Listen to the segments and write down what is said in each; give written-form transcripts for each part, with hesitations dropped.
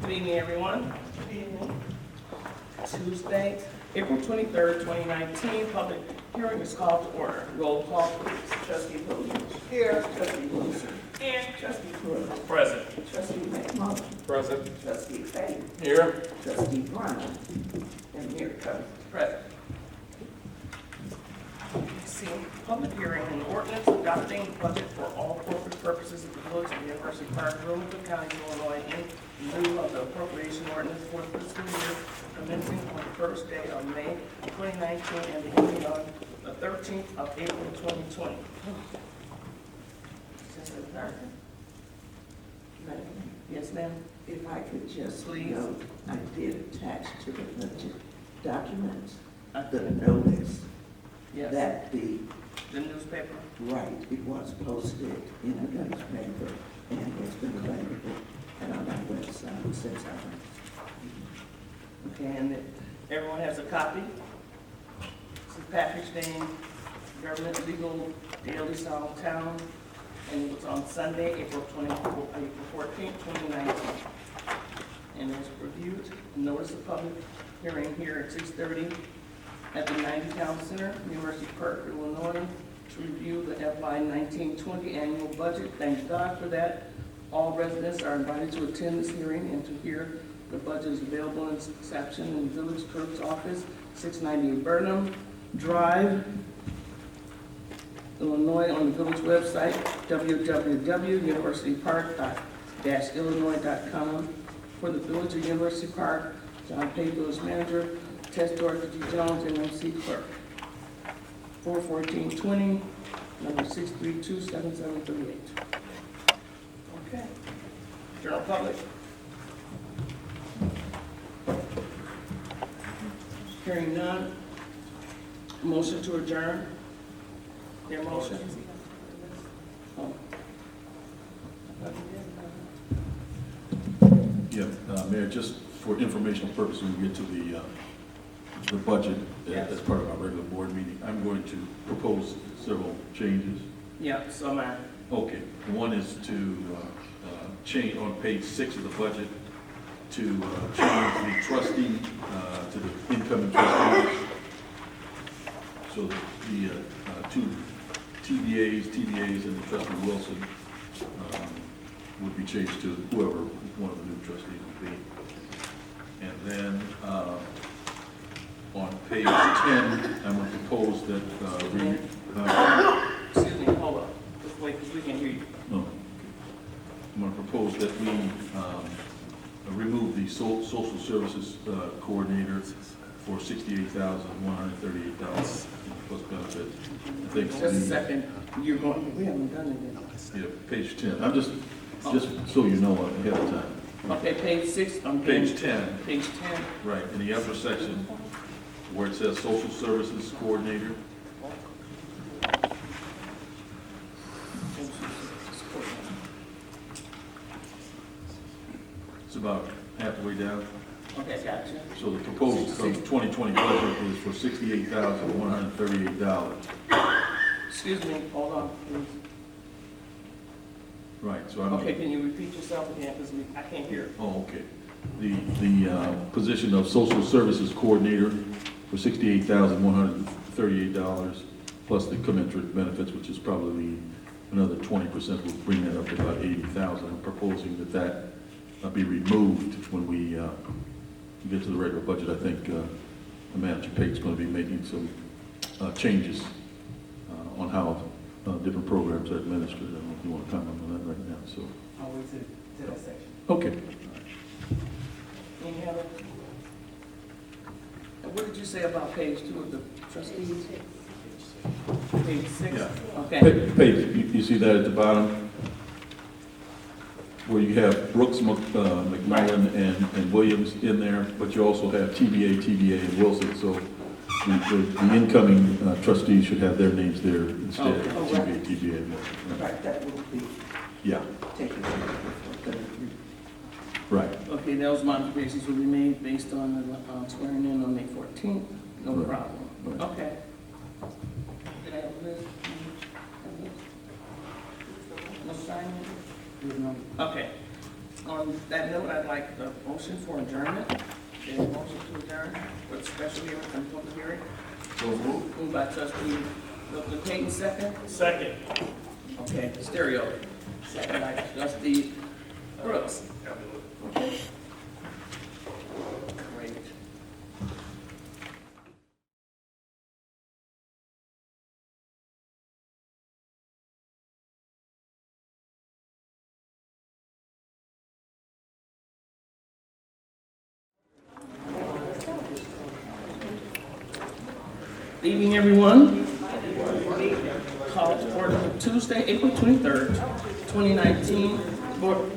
Good evening, everyone. Good evening. Tuesday, April 23rd, 2019, public hearing is called to order. Roll call, please. Trustee Williams. Here. Trustee Wilson. Here. Trustee Pruitt. Present. Trustee McMullen. Present. Trustee Fay. Here. Trustee Brown. And here comes present. See, public hearing and ordinance adopting budget for all corporate purposes of the village of University Park, Wilmington County, Illinois, in lieu of the appropriation ordinance for the fiscal year commencing on the first day of May 2019 and ending on the 13th of April 2020. Yes, ma'am. If I could just Please. note, I did attach to the budget documents, the The notice yes. that the, Newspaper. right, it was posted in the newspaper and it's been available and on our website since I went. Okay, and everyone has a copy. This is package name, Government Legal Daily South Town, and it was on Sunday, April 14th, 2019. And it was reviewed, notice of public hearing here at 6:30 at the 90 Town Center, University Park, Illinois, to review the FY 1920 annual budget. Thank God for that. All residents are invited to attend this hearing and to hear the budget is available in section in the village clerk's office, 698 Burnham Drive, Illinois, on the village website, www.universitypark-illinois.com. For the village of University Park, John Pay, village manager, Tess Dorothy G. Jones, NMC clerk. 41420, number 6327738. Okay. General public. Hearing none. Motion to adjourn. Their motion. Oh. Yeah, Mayor, just for informational purposes, when we get to the budget Yes. as part of our regular board meeting, I'm going to propose several changes. Yeah, so mine. Okay, one is to change on page 6 of the budget to change the trustee to the incoming trustees. So the two TDAs, and the trustee Wilson would be changed to whoever one of the new trustees would be. And then on page 10, I'm going to propose that Excuse me, hold up. Just wait, because we can hear you. no. I'm going to propose that we remove the social services coordinator for $68,138 plus benefits. I think Just a second. You're going, we haven't done it Yeah, page 10. I'm just so you know ahead of time. yet. Okay, page 6. Page 10, Page 10. right, in the upper section where it says social services coordinator. It's about halfway down. Okay, gotcha. So the proposed 2020 budget is for $68,138. Excuse me, hold on, please. Right, so I'm. Okay, can you repeat yourself again, because I can't hear. Oh, okay. The position of social services coordinator for $68,138 plus the commensurate benefits, which is probably another 20%, will bring that up to about $80,000. I'm proposing that be removed when we get to the regular budget. I think Manager Pate's going to be making some changes on how different programs are administered. I don't know if you want to comment on that right now, so. I'll wait to that section. Okay. Any other? And what did you say about page 2 of the trustees? Page 6? Yeah. Okay. Page, you see that at the bottom? Where you have Brooks, McMullen, and Williams in there, but you also have TBA, and Wilson, so the incoming trustees should have their names there instead of Okay. TBA, and Wilson. Right, that will be Yeah, taken care of before the right. Okay, those modifications will be made based on the swearing in on May 14th. No Right. problem. Right. Okay. Did I have a list? No signing? Okay. On that note, I'd like a motion for adjournment. A motion to adjourn for the special hearing and public hearing. So moved. Moved by trustee Dr. Payton, second. Second. Okay, stereo. Second by trustee Brooks. Okay. Great. Good evening, everyone. Call to order for Tuesday, April 23rd, 2019. Board.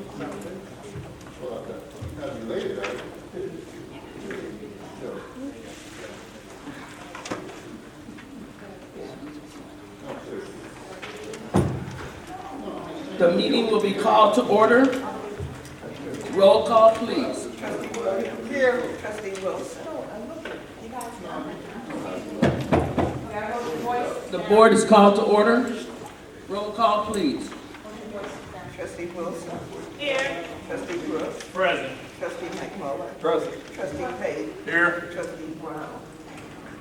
The meeting will be called to order. Roll call, please. Trustee Williams. Here. Trustee Wilson. The board is called to order. Roll call, please. Trustee Wilson. Here. Trustee Brooks. Present. Trustee McMullen. Present. Trustee Payne. Here. Trustee Brown.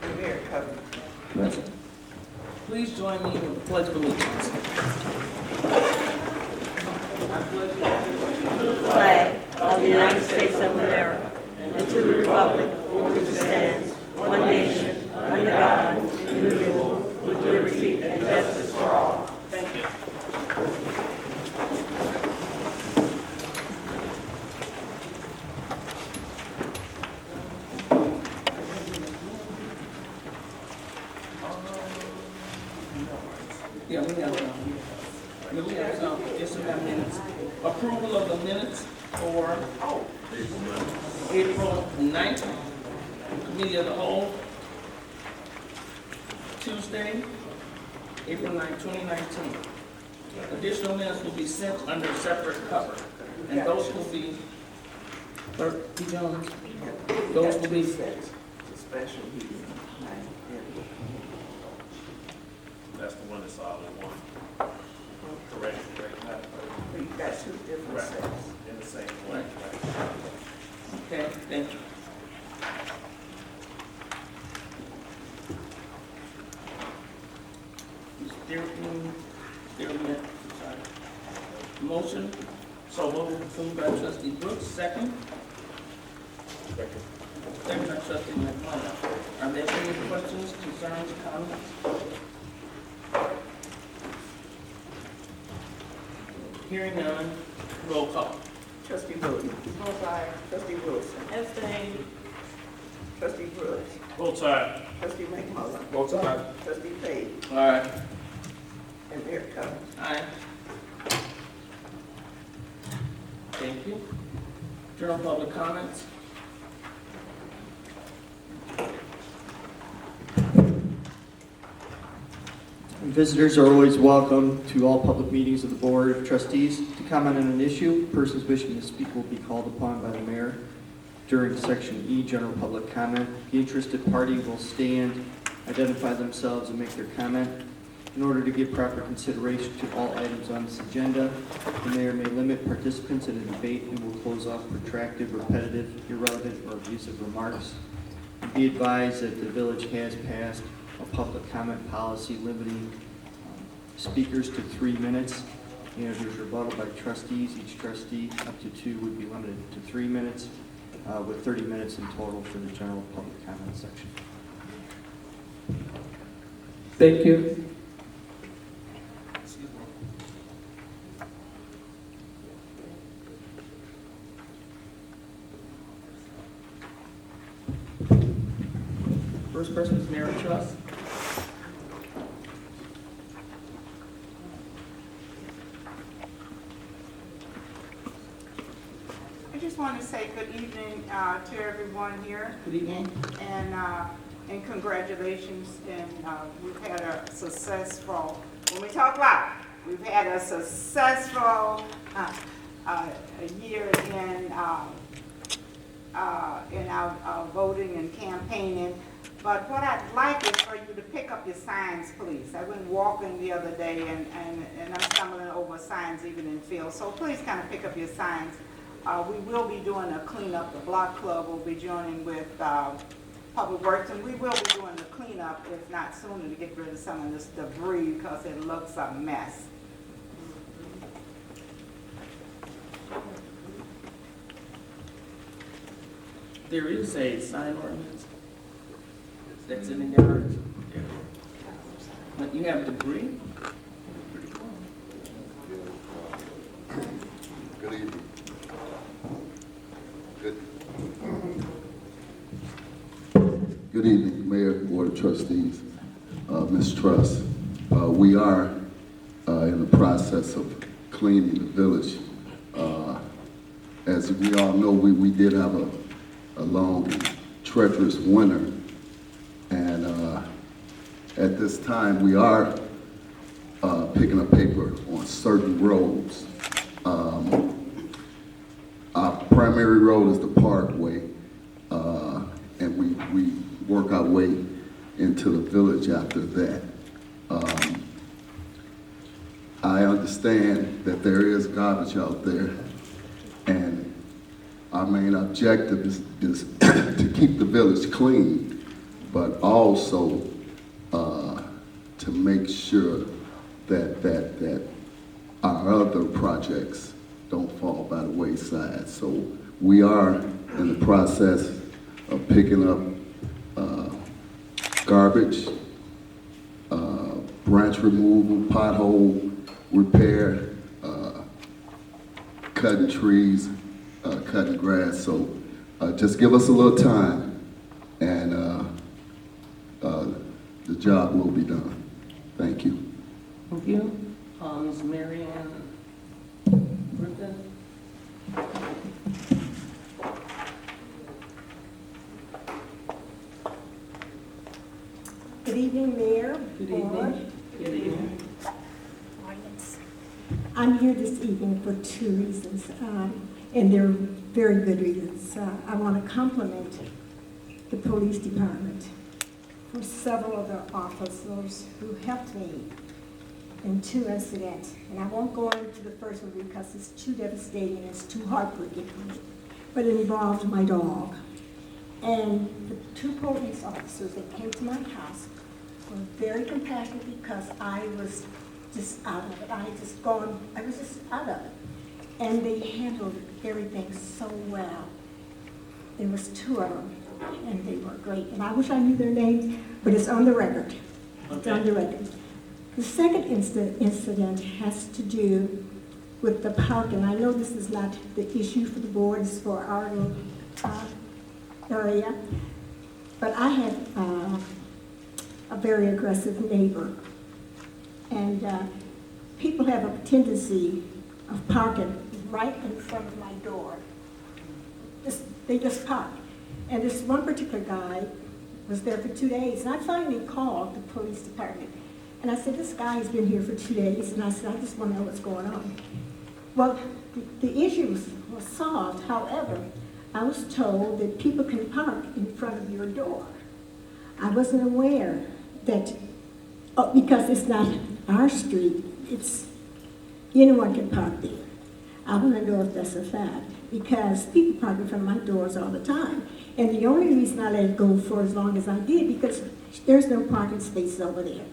And Mayor Covey. Present. Please join me in the pledge of allegiance. Flag of the United States of America and to the republic for which it stands, one nation, under God, indivisible, with liberty and justice for all. Thank you. Yeah, we have minutes. Approval of the minutes for April 9th, Committee of the Whole, Tuesday, April 9, 2019. Additional minutes will be sent under separate cover, and those will be, Clerk P. Jones, those will be The special meeting. That's the one that's all in one. Correct. We've got two different Right. sets. In the same way. Okay, thank you. Motion, So moved. moved by trustee Brooks, second. Second by trustee McMillan. Are there any questions, concerns, comments? Hearing none, roll call. Trustee Williams. Both sides. Trustee Wilson. Abstain. Trustee Brooks. Both sides. Trustee McMullen. Both sides. Trustee Payne. All right. And Mayor Covey. Aye. Thank you. General public comments. Visitors are always welcome to all public meetings of the Board of Trustees. To comment on an issue, persons wishing to speak will be called upon by the mayor during Section E, General Public Comment. The interested party will stand, identify themselves, and make their comment. In order to give proper consideration to all items on this agenda, the mayor may limit participants in a debate and will close off protracted, repetitive, irrelevant, or abusive remarks. Be advised that the village has passed a public comment policy limiting speakers to 3 minutes. And there's rebuttal by trustees. Each trustee, up to 2, would be limited to 3 minutes, with 30 minutes in total for the general public comment section. Thank you. First person is Mayor Truss. I just want to say good evening to everyone here, Good evening. and congratulations. And we've had a successful, when we talk about, we've had a successful year in our voting and campaigning. But what I'd like is for you to pick up your signs, please. I went walking the other day and I'm stumbling over signs even in fields. So please kind of pick up your signs. We will be doing a cleanup. The block club will be joining with Public Works, and we will be doing the cleanup, if not sooner, to get rid of some of this debris because it looks a mess. There is a sign ordinance that's in the yard. But you have debris? Good evening. Good evening, Mayor, Board of Trustees, Ms. Truss. We are in the process of cleaning the village. As we all know, we did have a long, treacherous winter, and at this time we are picking up paper on certain roads. Our primary road is the Parkway, and we work our way into the village after that. I understand that there is garbage out there, and our main objective is to keep the village clean, but also to make sure that our other projects don't fall by the wayside. So we are in the process of picking up garbage, branch removal, pothole repair, cutting trees, cutting grass. So just give us a little time, and the job will be done. Thank you. Thank you. Ms. Mary Ann Griffin. Good evening, Mayor. Good Board. evening. Good evening. I'm here this evening for two reasons, and they're very good reasons. I want to compliment the police department for several of their officers who helped me in two incidents. And I won't go into the first one because it's too devastating and it's too heartbreaking for me. But it involved my dog. And the two police officers that came to my house were very compassionate because I was just out of it. I was just out of it. And they handled everything so well. There was two of them, and they were great. And I wish I knew their names, but it's on the record. It's on the record. The second incident has to do with the park, and I know this is not the issue for the board, it's for our little area, but I have a very aggressive neighbor, and people have a tendency of parking right in front of my door. They just park. And this one particular guy was there for 2 days, and I finally called the police department. And I said, this guy has been here for 2 days, and I said, I just want to know what's going on. Well, the issue was solved. However, I was told that people can park in front of your door. I wasn't aware that, because it's not our street, it's anyone can park there. I want to know if that's a fact, because people park in front of my doors all the time. And the only reason I let it go for as long as I did, because there's no parking spaces over there.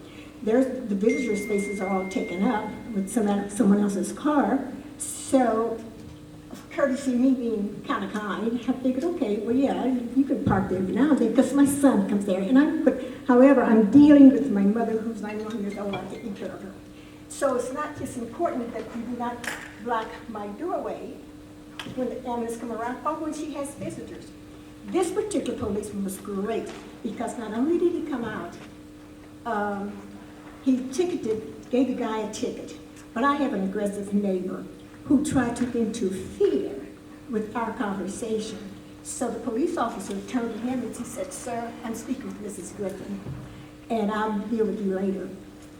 The visitor spaces are all taken up with someone else's car. So, courtesy me being kind of kind, I figured, okay, well, yeah, you can park there every now and then, because my son comes there. However, I'm dealing with my mother, who's 91 years old. I'm taking care of her. So it's important that you do not block my doorway when the ambulance come around, or when she has visitors. This particular policeman was great, because not only did he come out, he gave the guy a ticket, but I have an aggressive neighbor who tried to interfere with our conversation. So the police officer turned to him and he said, sir, I'm speaking with Mrs. Griffin, and I'll deal with you later.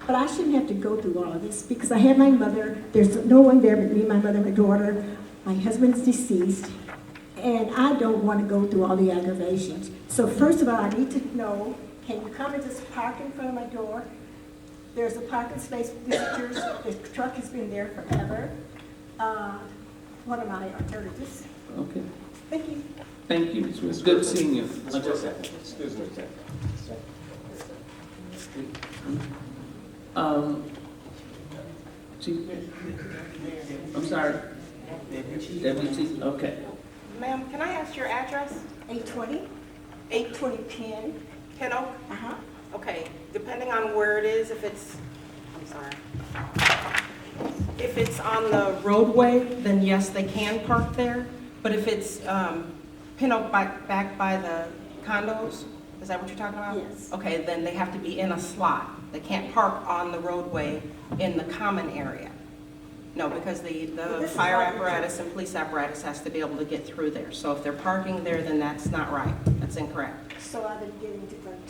But I shouldn't have to go through all of this, because I have my mother, there's no one there but me, my mother, my daughter, my husband's deceased, and I don't want to go through all the aggravations. So first of all, I need to know, can you come and just park in front of my door? There's a parking space for visitors. The truck has been there forever. one of my alternatives. Okay, Thank you. thank you. It's good seeing you. Excuse me. Chief, I'm sorry. Deputy, okay. Ma'am, can I ask your address? 820? 820 Penn. Pin Oak? Uh-huh. Okay, depending on where it is, if it's, I'm sorry. If it's on the roadway, then yes, they can park there. But if it's Pin Oak back by the condos, is that what you're talking about? Yes. Okay, then they have to be in a slot. They can't park on the roadway in the common area. No, because the this is fire like- apparatus and police apparatus has to be able to get through there. So if they're parking there, then that's not right. That's incorrect. So I've been getting different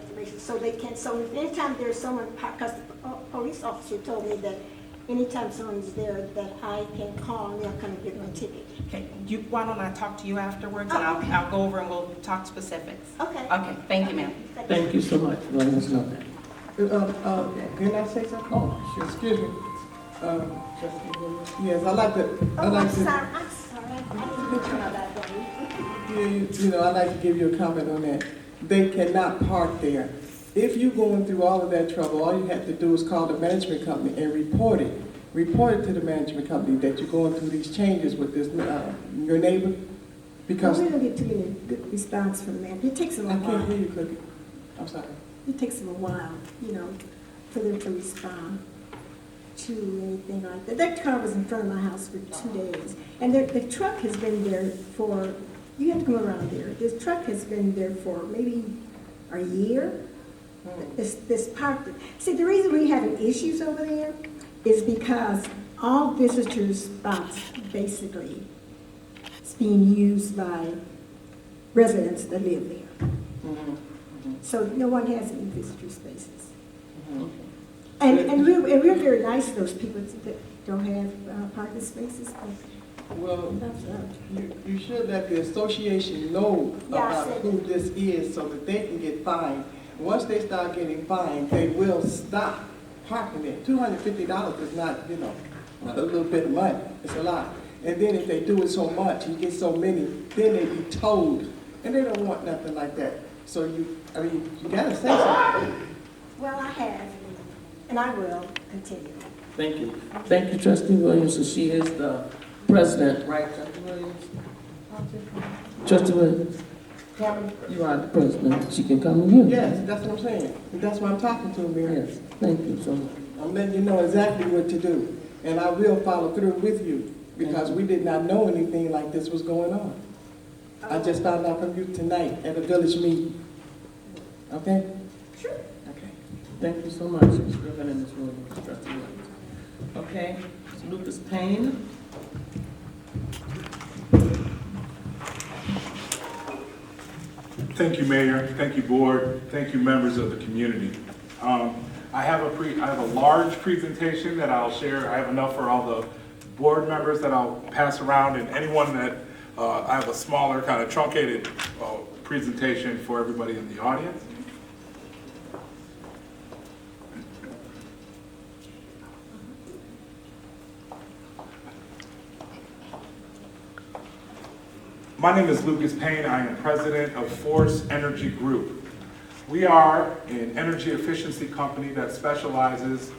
information. So they can, so anytime there's someone, because the police officer told me that anytime someone's there, that I can call and they'll come and give me a ticket. Okay, why don't I talk to you afterwards, and Oh, okay. I'll go over and we'll talk specifics. Okay. Okay, thank you, ma'am. Thank you so much for letting us know that. Can I say something? Oh, sure, excuse me. Yes, I'd like to, Oh, I'd like I'm to, sorry, I didn't mention all that, though. you know, I'd like to give you a comment on that. They cannot park there. If you're going through all of that trouble, all you have to do is call the management company and report it. Report it to the management company that you're going through these changes with this, your neighbor, because We don't get too many good response from them. It takes them a I can't hear while. you, Cookie. I'm sorry. It takes them a while, you know, for them to respond to anything like that. That car was in front of my house for 2 days, and the truck has been there for, you have to come around there. This truck has been there for maybe a year. This parked. See, the reason we're having issues over there is because all visitor spots basically is being used by residents that live there. So no one has any visitor spaces. And we're very nice to those people that don't have parking spaces. But Well, that's right. you should let the association know Yeah, I about said who this is so that they can get fined. Once they start getting fined, they will stop parking there. $250 is not, you know, a little bit of money. It's a lot. And then if they do it so much, you get so many, then they be towed. And they don't want nothing like that. So you gotta say something. Well, I have, and I will continue. Thank you. Thank you, Trustee Williams. So she is the president, right, Trustee Williams? Trustee Williams, you are the president. She can come in here. Yes, that's what I'm saying. And that's why I'm talking to them, Mayor. Yes, thank you so much. I'm letting you know exactly what to do. And I will follow through with you because we did not know anything like this was going on. I just found out from you tonight at a village meeting. Okay? Sure. Okay. Thank you so much for being in this room, Trustee Williams. Okay, Mr. Lucas Payne. Thank you, Mayor. Thank you, Board. Thank you, members of the community. I have a large presentation that I'll share. I have enough for all the board members that I'll pass around, and anyone that I have a smaller, kind of truncated presentation for everybody in the audience. My name is Lucas Payne. I am president of Force Energy Group. We are an energy efficiency company that specializes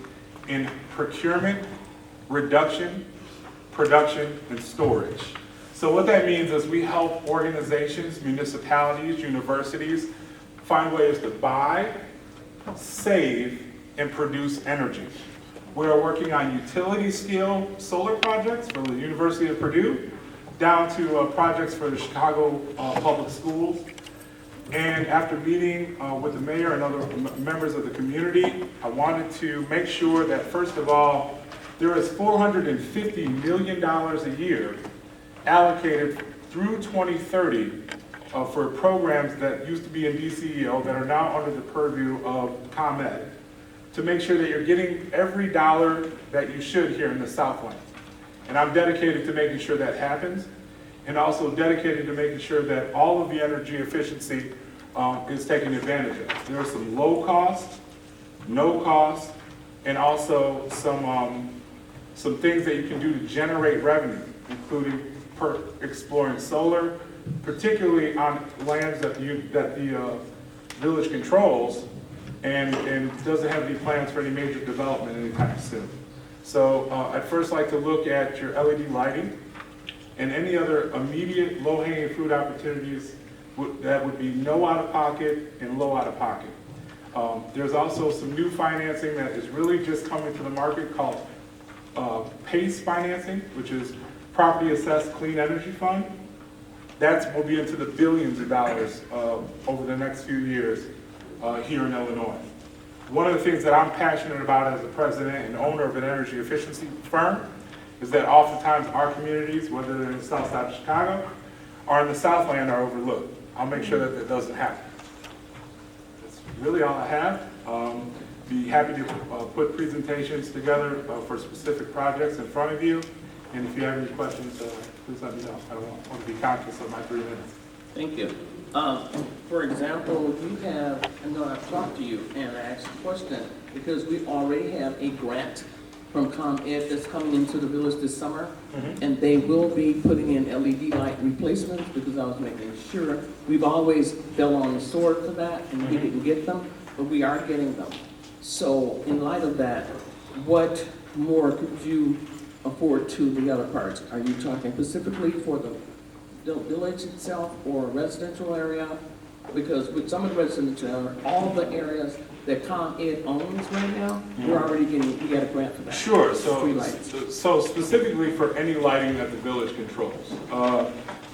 in procurement, reduction, production, and storage. So what that means is we help organizations, municipalities, universities find ways to buy, save, and produce energy. We are working on utility scale solar projects for the University of Purdue, down to projects for the Chicago Public Schools. And after meeting with the mayor and other members of the community, I wanted to make sure that, first of all, there is $450 million a year allocated through 2030 for programs that used to be in DCEO that are now under the purview of ComEd, to make sure that you're getting every dollar that you should here in the Southland. And I'm dedicated to making sure that happens, and also dedicated to making sure that all of the energy efficiency is taken advantage of. There are some low cost, no cost, and also some things that you can do to generate revenue. including exploring solar, particularly on lands that the village controls and doesn't have any plans for any major development anytime soon. So I'd first like to look at your LED lighting and any other immediate low-hanging fruit opportunities that would be no out-of-pocket and low out-of-pocket. There's also some new financing that is really just coming to the market called PACE financing, which is Property Assessed Clean Energy Fund. That will be into the billions of dollars over the next few years here in Illinois. One of the things that I'm passionate about as the president and owner of an energy efficiency firm is that oftentimes our communities, whether they're in the south side of Chicago or in the Southland, are overlooked. I'll make sure that that doesn't happen. That's really all I have. Be happy to put presentations together for specific projects in front of you. And if you have any questions, please let me know. I don't want to be conscious of my 3 minutes. Thank you. For example, you have, I know I've talked to you and I asked a question because we already have a grant from ComEd that's coming into the village this summer. And they will be putting in LED light replacements because I was making sure. We've always fell on the sword for that and we didn't get them, but we are getting them. So in light of that, what more could you afford to the other parts? Are you talking specifically for the village itself or residential area? Because with some of the residential area, all the areas that ComEd owns right now, we're already getting, we got a grant for that. Sure, Free lights. so specifically for any lighting that the village controls.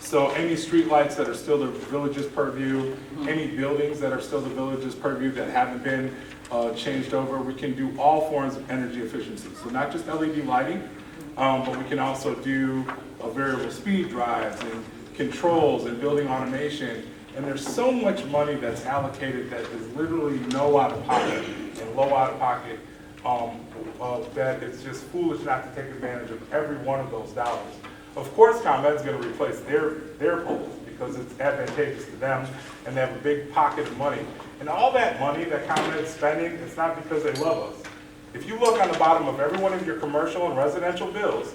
So any street lights that are still the village's purview, any buildings that are still the village's purview that haven't been changed over, we can do all forms of energy efficiency. So not just LED lighting, but we can also do variable speed drives and controls and building automation. And there's so much money that's allocated that is literally no out-of-pocket and low out-of-pocket that it's just foolish not to take advantage of every one of those dollars. Of course, ComEd's going to replace their poles because it's advantageous to them and they have a big pocket of money. And all that money that ComEd's spending, it's not because they love us. If you look on the bottom of every one of your commercial and residential bills,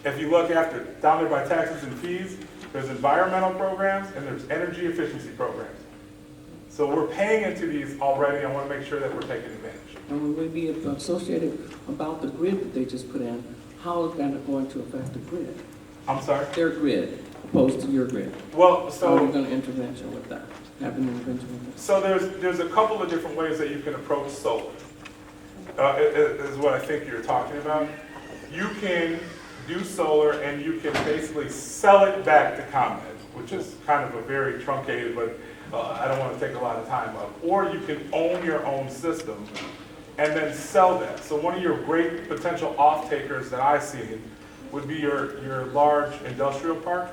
if you look after down there by taxes and fees, there's environmental programs and there's energy efficiency programs. So we're paying into these already. I want to make sure that we're taking advantage. And will be associated about the grid that they just put in, how is that going to affect the grid? I'm sorry? Their grid opposed to your grid. Well, so how are you going to intervention with that? Have an intervention with that? So there's a couple of different ways that you can approach solar. Is what I think you're talking about. You can do solar and you can basically sell it back to ComEd, which is kind of a very truncated, but I don't want to take a lot of time up. Or you can own your own system and then sell that. So one of your great potential off-takers that I've seen would be your large industrial park.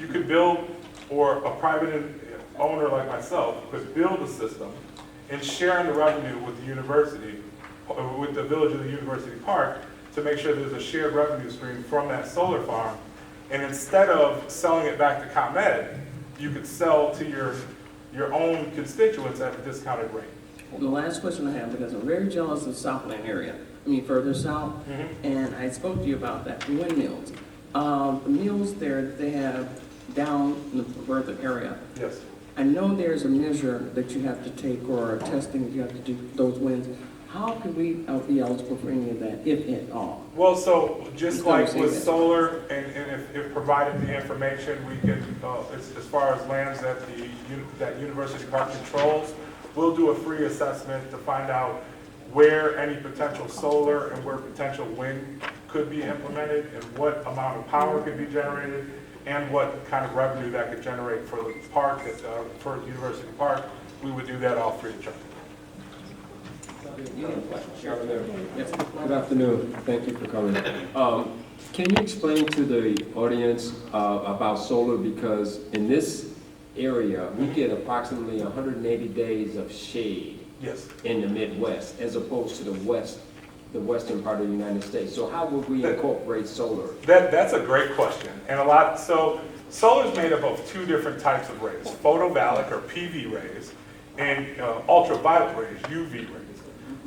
You could build, or a private owner like myself could build a system and share in the revenue with the university, with the village of the university park, to make sure there's a shared revenue stream from that solar farm. And instead of selling it back to ComEd, you could sell to your own constituents at a discounted rate. The last question I have, because I'm very jealous of the Southland area, I mean further south, and I spoke to you about that, the windmills. The mills there, they have down in the further area. Yes. I know there's a measure that you have to take or a testing that you have to do those winds. How can we be eligible for any of that, if at all? Well, so just like with solar, and if provided the information, we can, as far as lands that that University Park controls, we'll do a free assessment to find out where any potential solar and where potential wind could be implemented and what amount of power could be generated and what kind of revenue that could generate for the park, for University Park. We would do that all free of charge. Good afternoon. Thank you for coming. Can you explain to the audience about solar? Because in this area, we get approximately 180 days of shade. Yes. In the Midwest, as opposed to the western part of the United States. So how would we incorporate solar? That's a great question. And so solar is made up of two different types of rays, photovoltaic or PV rays, and ultraviolet rays, UV rays.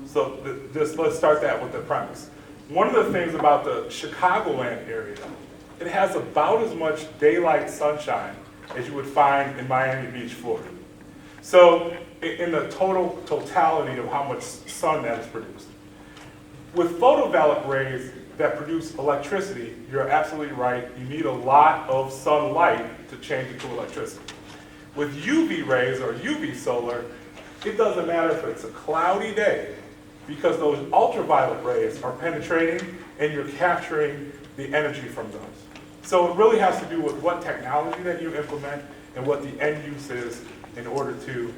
So let's start that with the premise. One of the things about the Chicagoland area it has about as much daylight sunshine as you would find in Miami Beach, Florida. So in the totality of how much sun that is produced. With photovoltaic rays that produce electricity, you're absolutely right, you need a lot of sunlight to change it to electricity. With UV rays or UV solar, it doesn't matter if it's a cloudy day, because those ultraviolet rays are penetrating and you're capturing the energy from those. So it really has to do with what technology that you implement and what the end use is in order to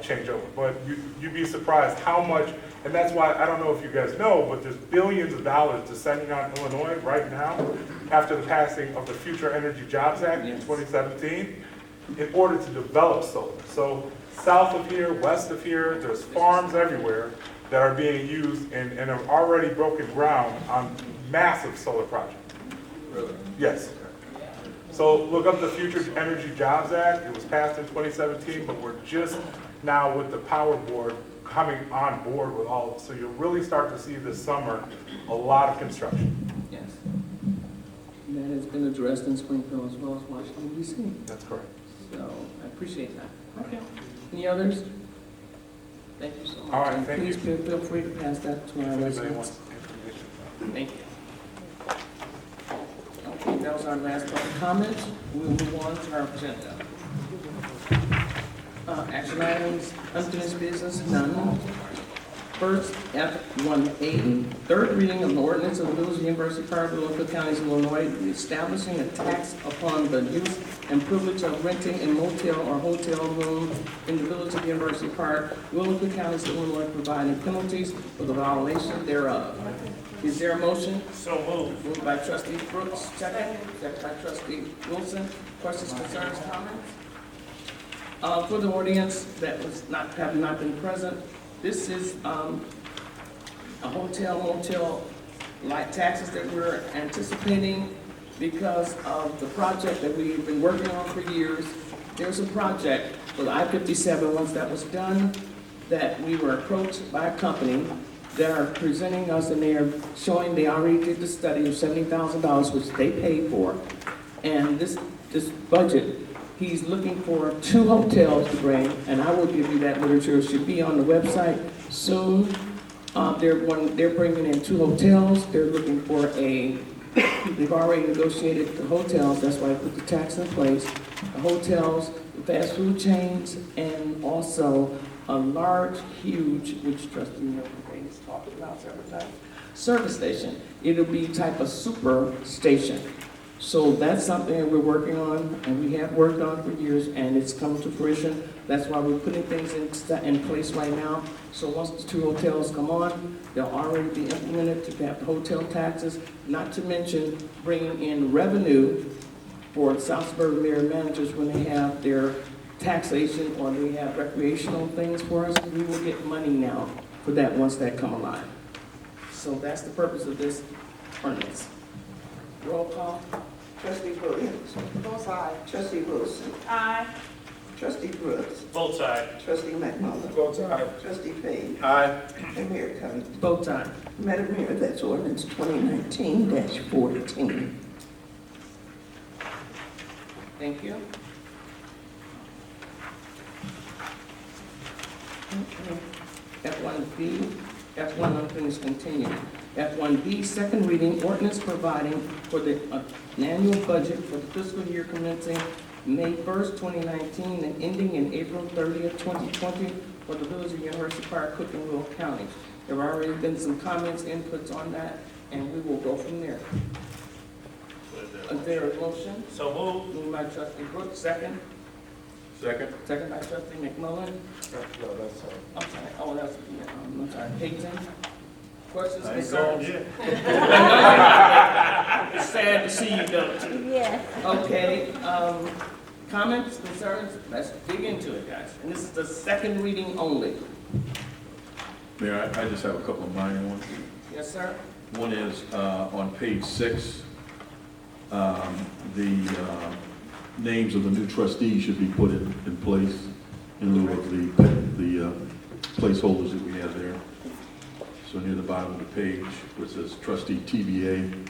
change over. But you'd be surprised how much, and that's why, I don't know if you guys know, but there's billions of dollars descending on Illinois right now after the passing of the Future Energy Jobs Act in 2017 in order to develop solar. So south of here, west of here, there's farms everywhere that are being used and have already broken ground on massive solar projects. Really? Yes. So look up the Future Energy Jobs Act. It was passed in 2017, but we're just now with the Power Board coming on board with all of it. So you'll really start to see this summer a lot of construction. Yes. And that has been addressed in Springfield as well as Washington, D.C. That's correct. So I appreciate that. Okay. Any others? Thank you so much. All right, And thank you. please feel free to pass that to our If anybody residents. wants information. Thank you. Okay, that was our last public comment. We'll move on to our agenda. Action items, unfinished business, none. First, F1A, third reading of the ordinance of the Village of University Park, Local Counties, Illinois, establishing a tax upon the use and privilege of renting a motel or hotel room in the Village of University Park, Local Counties, Illinois, providing penalties for the violation thereof. Is there a motion? So moved. Moved by trustee Brooks, second. Second by trustee Wilson. Questions, concerns, comments? For the audience that have not been present, this is a hotel, motel, like taxes that we're anticipating because of the project that we've been working on for years. There's a project for the I-57, once that was done, that we were approached by a company that are presenting us, and they are showing they already did the study of $70,000, which they paid for. And this budget, he's looking for 2 hotels to bring, and I will give you that literature. It should be on the website soon. They're bringing in 2 hotels. They're looking for they've already negotiated the hotels. That's why I put the tax in place. The hotels, the fast food chains, and also a large, huge, which trustee Milton has talked about several times, service station. It'll be type of super station. So that's something that we're working on, and we have worked on for years, and it's come to fruition. That's why we're putting things in place right now. So once the 2 hotels come on, they'll already be implemented to have the hotel taxes, not to mention bringing in revenue for South Suburban Mayor managers when they have their taxation or they have recreational things for us. We will get money now for that once that come alive. So that's the purpose of this ordinance. Roll call. Trustee Williams. Both sides. Trustee Wilson. Aye. Trustee Brooks. Both sides. Trustee McMullen. Both sides. Trustee Payne. Aye. And Mayor Cummings. Vote time. Madam Mayor, that's ordinance 2019-14. Thank you. F1B, F1 unfinished continued. F1B, second reading, ordinance providing for the annual budget for the fiscal year commencing May 1st, 2019 and ending in April 30th, 2020 for the Village of University Park, Cook and Will counties. There have already been some comments, inputs on that, and we will go from there. Is there a motion? So moved. Moved by trustee Brooks, second. Second. Second by trustee McMillan. No, that's all. I'm sorry, oh, that's, I'm sorry, Peyton. Questions, I ain't gone concerns? yet. It's sad to see you go too. Yes. Okay, comments, concerns, let's dig into it, guys. And this is the second reading only. Mayor, I just have a couple of minor ones. Yes, sir? One is on page 6, the names of the new trustees should be put in place in lieu of the placeholders that we have there. So near the bottom of the page, where it says trustee TBA,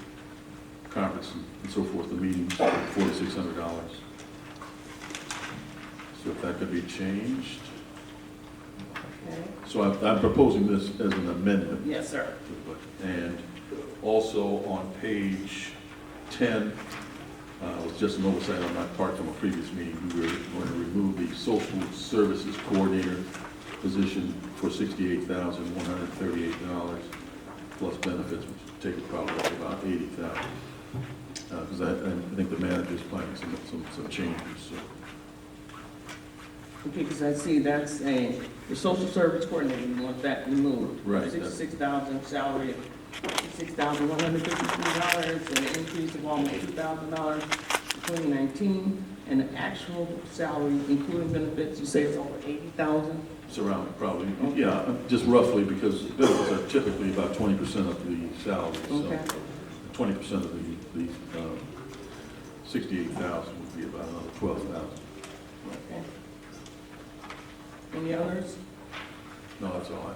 conference and so forth, the meetings, $4,600. So if that could be changed. Okay. So I'm proposing this as an amendment. Yes, sir. to the budget. And also on page 10, it was just an oversight on my part from a previous meeting. We were going to remove the social services coordinator position for $68,138 plus benefits, which would take it probably up to about $80,000. Because I think the manager's planning some changes. So. Okay, because I see that's the social service coordinator, you want that removed. Right. $66,000 salary, $66,153, and an increase of almost $2,000 in 2019, and the actual salary, including benefits, you say it's over $80,000? Surrounding, probably, yeah, just roughly, because benefits are typically about 20% of the salary. Okay. So 20% of the 68,000 would be about another 12,000. Okay. Any others? No, that's all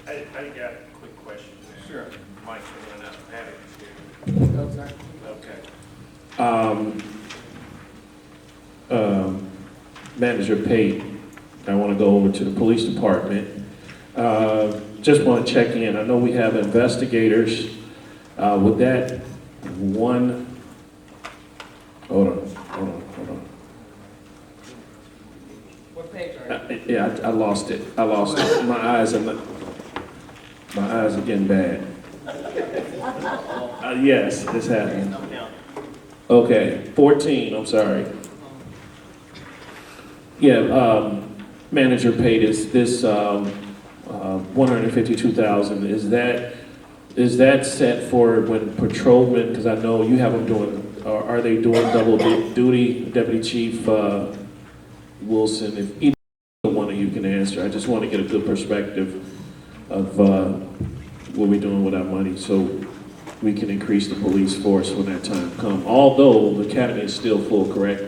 I got a quick question. Sure. Mike's running out of panic here. No, sir. Okay. Manager Pate, I want to go over to the police department. Just want to check in. I know we have investigators. With that one, hold on. What page are you? Yeah, I lost it. My eyes are getting bad. Yes, it's happening. Okay, 14, I'm sorry. Yeah, Manager Pate, is this 152,000, is that set for when patrolmen, because I know you have them doing, are they doing double duty? Deputy Chief Wilson, if either one of you can answer, I just want to get a good perspective of what we're doing with our money so we can increase the police force when that time comes. Although the academy is still full, correct?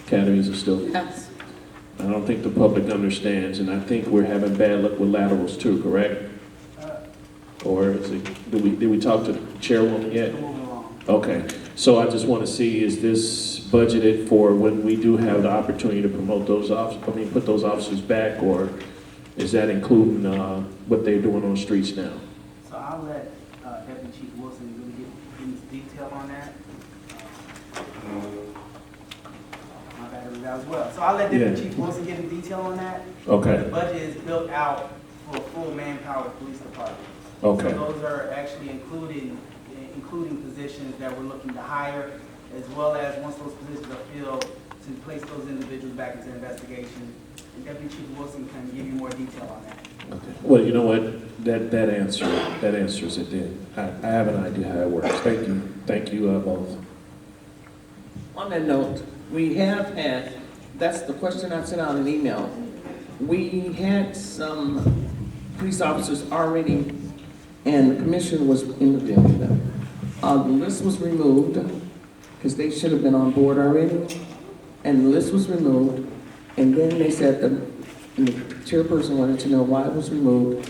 Academies are still. Yes. I don't think the public understands, and I think we're having bad luck with laterals too, correct? Or is it, did we talk to the chairwoman yet? Okay, so I just want to see, is this budgeted for when we do have the opportunity to promote those put those officers back, or is that including what they're doing on the streets now? So I'll let Deputy Chief Wilson really get into detail on that. My battery's out as well. So I'll let Deputy Chief Wilson get into detail on that. Okay. The budget is built out for a full manpower police department. Okay. So those are actually including positions that we're looking to hire, as well as once those positions are filled, to place those individuals back into investigation. And Deputy Chief Wilson can give you more detail on that. Okay. Well, you know what? That answers it then. I have an idea how it works. Thank you both. On that note, we have had, that's the question I sent out in email. We had some police officers already, and the commission was interviewing them. The list was removed, because they should have been on board already, and the list was removed, and then they said the chairperson wanted to know why it was removed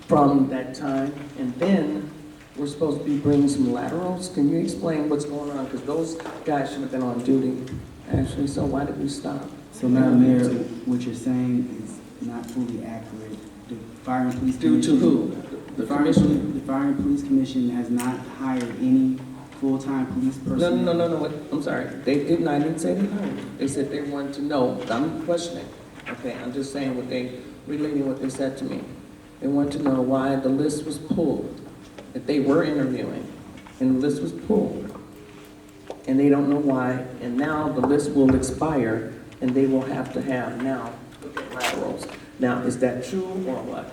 from that time, and then we're supposed to be bringing some laterals. Can you explain what's going on? Because those guys should have been on duty, actually, so why did we stop? So, Madam Mayor, what you're saying is not fully accurate. The Fire and Police Commission... Due to who? The Fire and Police Commission has not hired any full-time police personnel. No, I'm sorry. They didn't, I didn't say they hired. They said they wanted to know. I'm questioning. Okay, I'm just saying relating what they said to me. They wanted to know why the list was pulled, that they were interviewing, and the list was pulled. And they don't know why, and now the list will expire, and they will have to have now laterals. Now, is that true or what?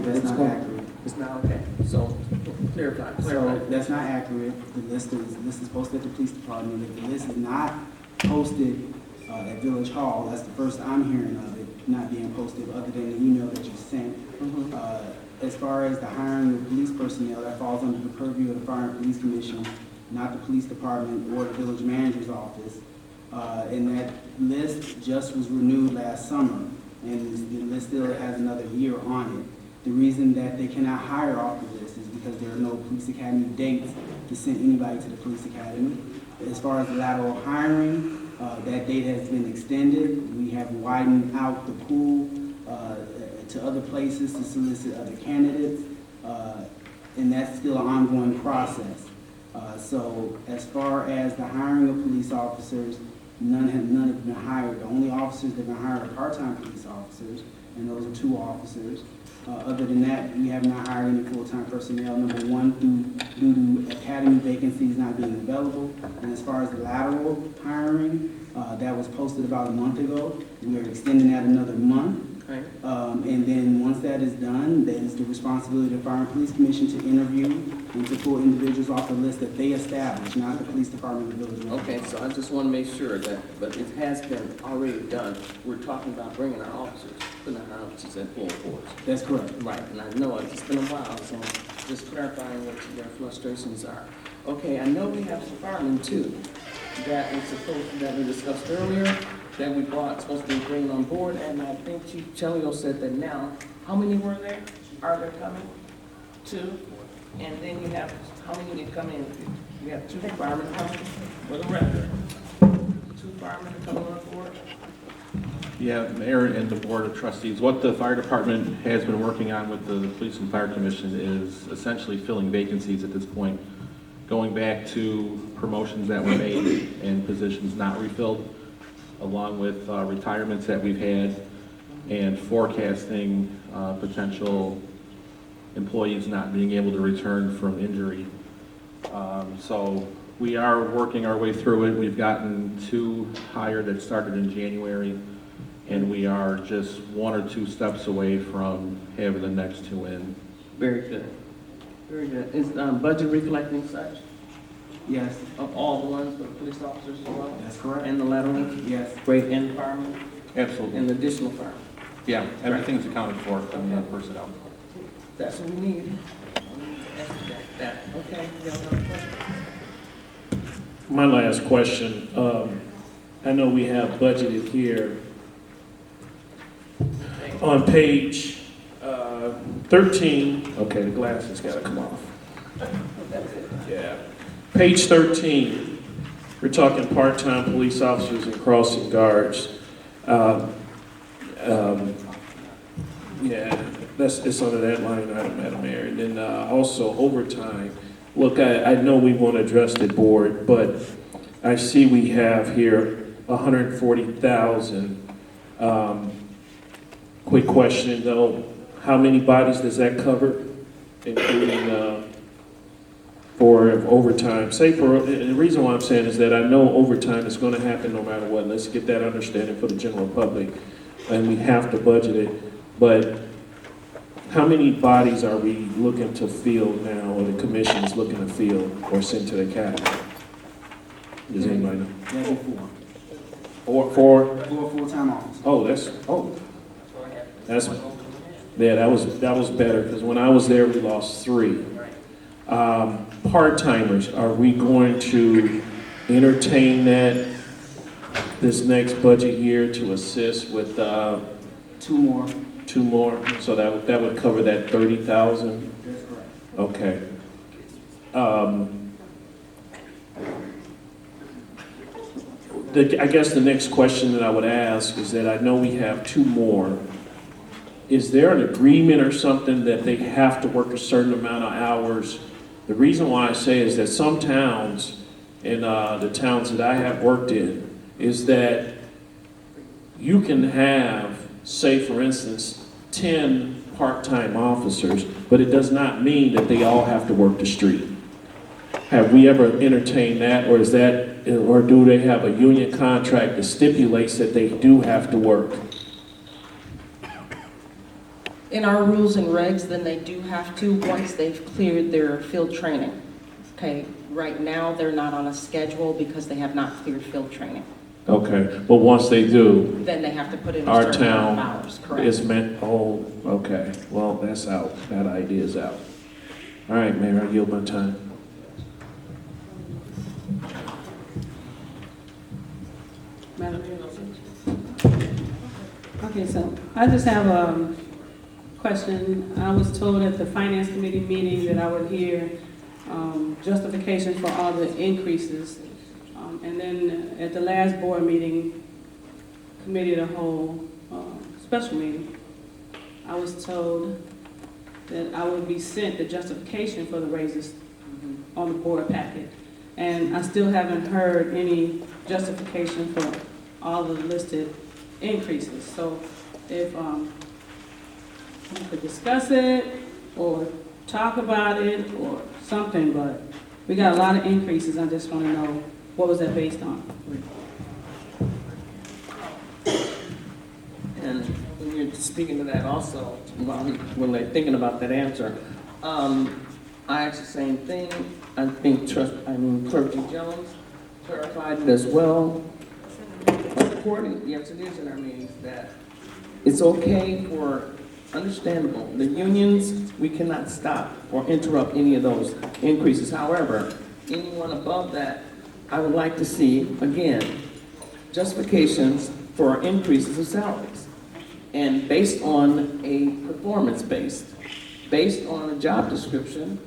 That's not accurate. It's not okay. So clarify. So that's not accurate. The list is posted at the police department. If the list is not posted at Village Hall, that's the first I'm hearing of it not being posted, other than the email that you sent. As far as the hiring of police personnel, that falls under the purview of the Fire and Police Commission, not the police department or the village manager's office. And that list just was renewed last summer, and the list still has another year on it. The reason that they cannot hire off the list is because there are no police academy dates to send anybody to the police academy. As far as lateral hiring, that date has been extended. We have widened out the pool to other places to solicit other candidates, and that's still an ongoing process. So as far as the hiring of police officers, none have been hired. The only officers that have been hired are part-time police officers, and those are 2 officers. Other than that, we have not hired any full-time personnel, number one, due to academy vacancies not being available. And as far as the lateral hiring, that was posted about a month ago. We are extending that another month. Okay. And then once that is done, then it's the responsibility of the Fire and Police Commission to interview and to pull individuals off the list that they establish, not the police department of the village. Okay, so I just want to make sure that, but it has been already done. We're talking about bringing our officers, putting our officers in full force. That's correct. Right, and I know it's been a while, so just clarifying what your frustrations are. Okay, I know we have some firemen too, that we discussed earlier, that we supposed to be bringing on board, and I think Chief Chelio said that now, how many were there? Are there coming? 2? And then you have, how many can come in? You have 2 firemen coming for the record. 2 firemen coming on board? Yeah, Mayor and the Board of Trustees, what the fire department has been working on with the Police and Fire Commission is essentially filling vacancies at this point, going back to promotions that were made and positions not refilled, along with retirements that we've had, and forecasting potential employees not being able to return from injury. So we are working our way through it. We've gotten 2 hired that started in January, and we are just 1 or 2 steps away from having the next 2 in. Very good. Very good. Is budget reflecting such? Yes. Of all the ones for the police officers as well? That's correct. And the lateral? Yes. Great, and the firemen? Absolutely. And the additional firemen? Yeah, everything's accounted for from the personnel. That's what we need. That, okay, you have another question? My last question, I know we have budgeted here on page 13, okay, the glasses gotta come off. Yeah. Page 13, we're talking part-time police officers and crossing guards. Yeah, it's under that line item, Madam Mayor. And then also overtime. Look, I know we want to address the board, but I see we have here 140,000. Quick question though, how many bodies does that cover, including for overtime? Say for, and the reason why I'm saying is that I know overtime is going to happen no matter what. Let's get that understanding for the general public, and we have to budget it. But how many bodies are we looking to fill now, or the commission is looking to fill or send to the academy? Does anybody know? That'd be 4. Four? 4 full-time officers. That's yeah, that was better, because when I was there, we lost 3. Part-timers, are we going to entertain that this next budget year to assist with 2 more. 2 more? So that would cover that 30,000? That's correct. Okay. I guess the next question that I would ask is that I know we have 2 more. Is there an agreement or something that they have to work a certain amount of hours? The reason why I say is that some towns, in the towns that I have worked in, is that you can have, say for instance, 10 part-time officers, but it does not mean that they all have to work the street. Have we ever entertained that, or is that, or do they have a union contract that stipulates that they do have to work? In our rules and regs, then they do have to, once they've cleared their field training. Okay, right now, they're not on a schedule because they have not cleared field training. Okay, but once they do, Then they have to put in a our certain amount town of hours, correct? is meant, oh, okay, well, that's out, that idea is out. All right, Mayor, I yield my time. Okay, so I just have a question. I was told at the Finance Committee meeting that I would hear justification for all the increases. And then at the last board meeting, committee of the whole, special meeting, I was told that I would be sent the justification for the raises on the board packet. And I still haven't heard any justification for all the listed increases. So if we could discuss it or talk about it or something, but we got a lot of increases. I just want to know, what was that based on? And when you're speaking to that also, when they're thinking about that answer, I asked the same thing. I think Clerk Jones clarified it as well. According, yes, it is in our meetings that it's okay for, understandable, the unions, we cannot stop or interrupt any of those increases. However, anyone above that, I would like to see, again, justifications for increases of salaries. And based on a performance-based, based on a job description,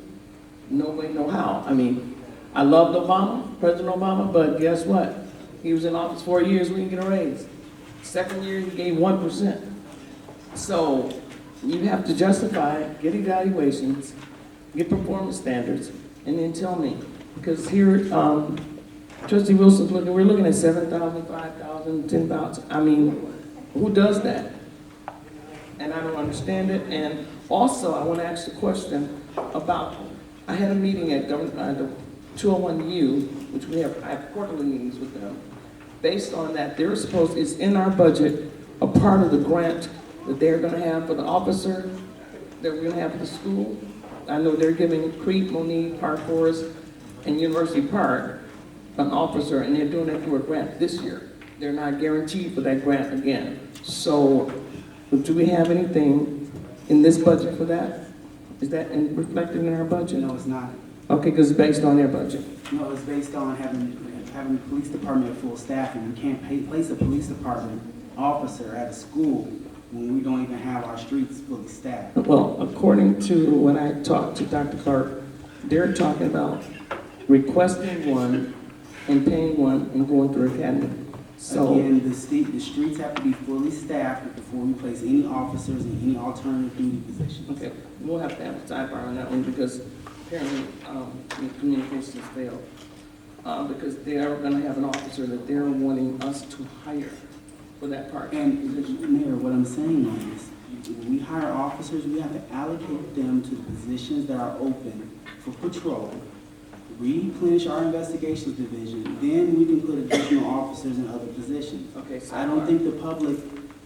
no way, no how. I mean, I loved Obama, President Obama, but guess what? He was in office 4 years, we didn't get a raise. Second year, he gave 1%. So you have to justify, get evaluations, get performance standards, and then tell me. Because here, Trustee Wilson's looking, we're looking at 7,000, 5,000, 10,000. I mean, who does that? And I don't understand it. And also, I want to ask the question about, I had a meeting at the 201U, which I have quarterly meetings with them. Based on that, they're supposed, it's in our budget, a part of the grant that they're going to have for the officer, that we're going to have for the school. I know they're giving Crete, Monique, Park Forest, and University Park an officer, and they're doing it through a grant this year. They're not guaranteed for that grant again. So, do we have anything in this budget for that? Is that reflected in our budget? No, it's not. Okay, because it's based on their budget. No, it's based on having the police department at full staffing. We can't place a police department officer at a school when we don't even have our streets fully staffed. Well, according to when I talked to Dr. Clark, they're talking about requesting one and paying one and going through academy. So again, the streets have to be fully staffed before we place any officers in any alternative duty positions. okay, we'll have to have a sidebar on that one because apparently the communications failed. Because they are going to have an officer that they're wanting us to hire for that part. And Mayor, what I'm saying is, when we hire officers, we have to allocate them to the positions that are open for patrol, replenish our investigations division, then we can put additional officers in other positions. Okay, so I don't think the public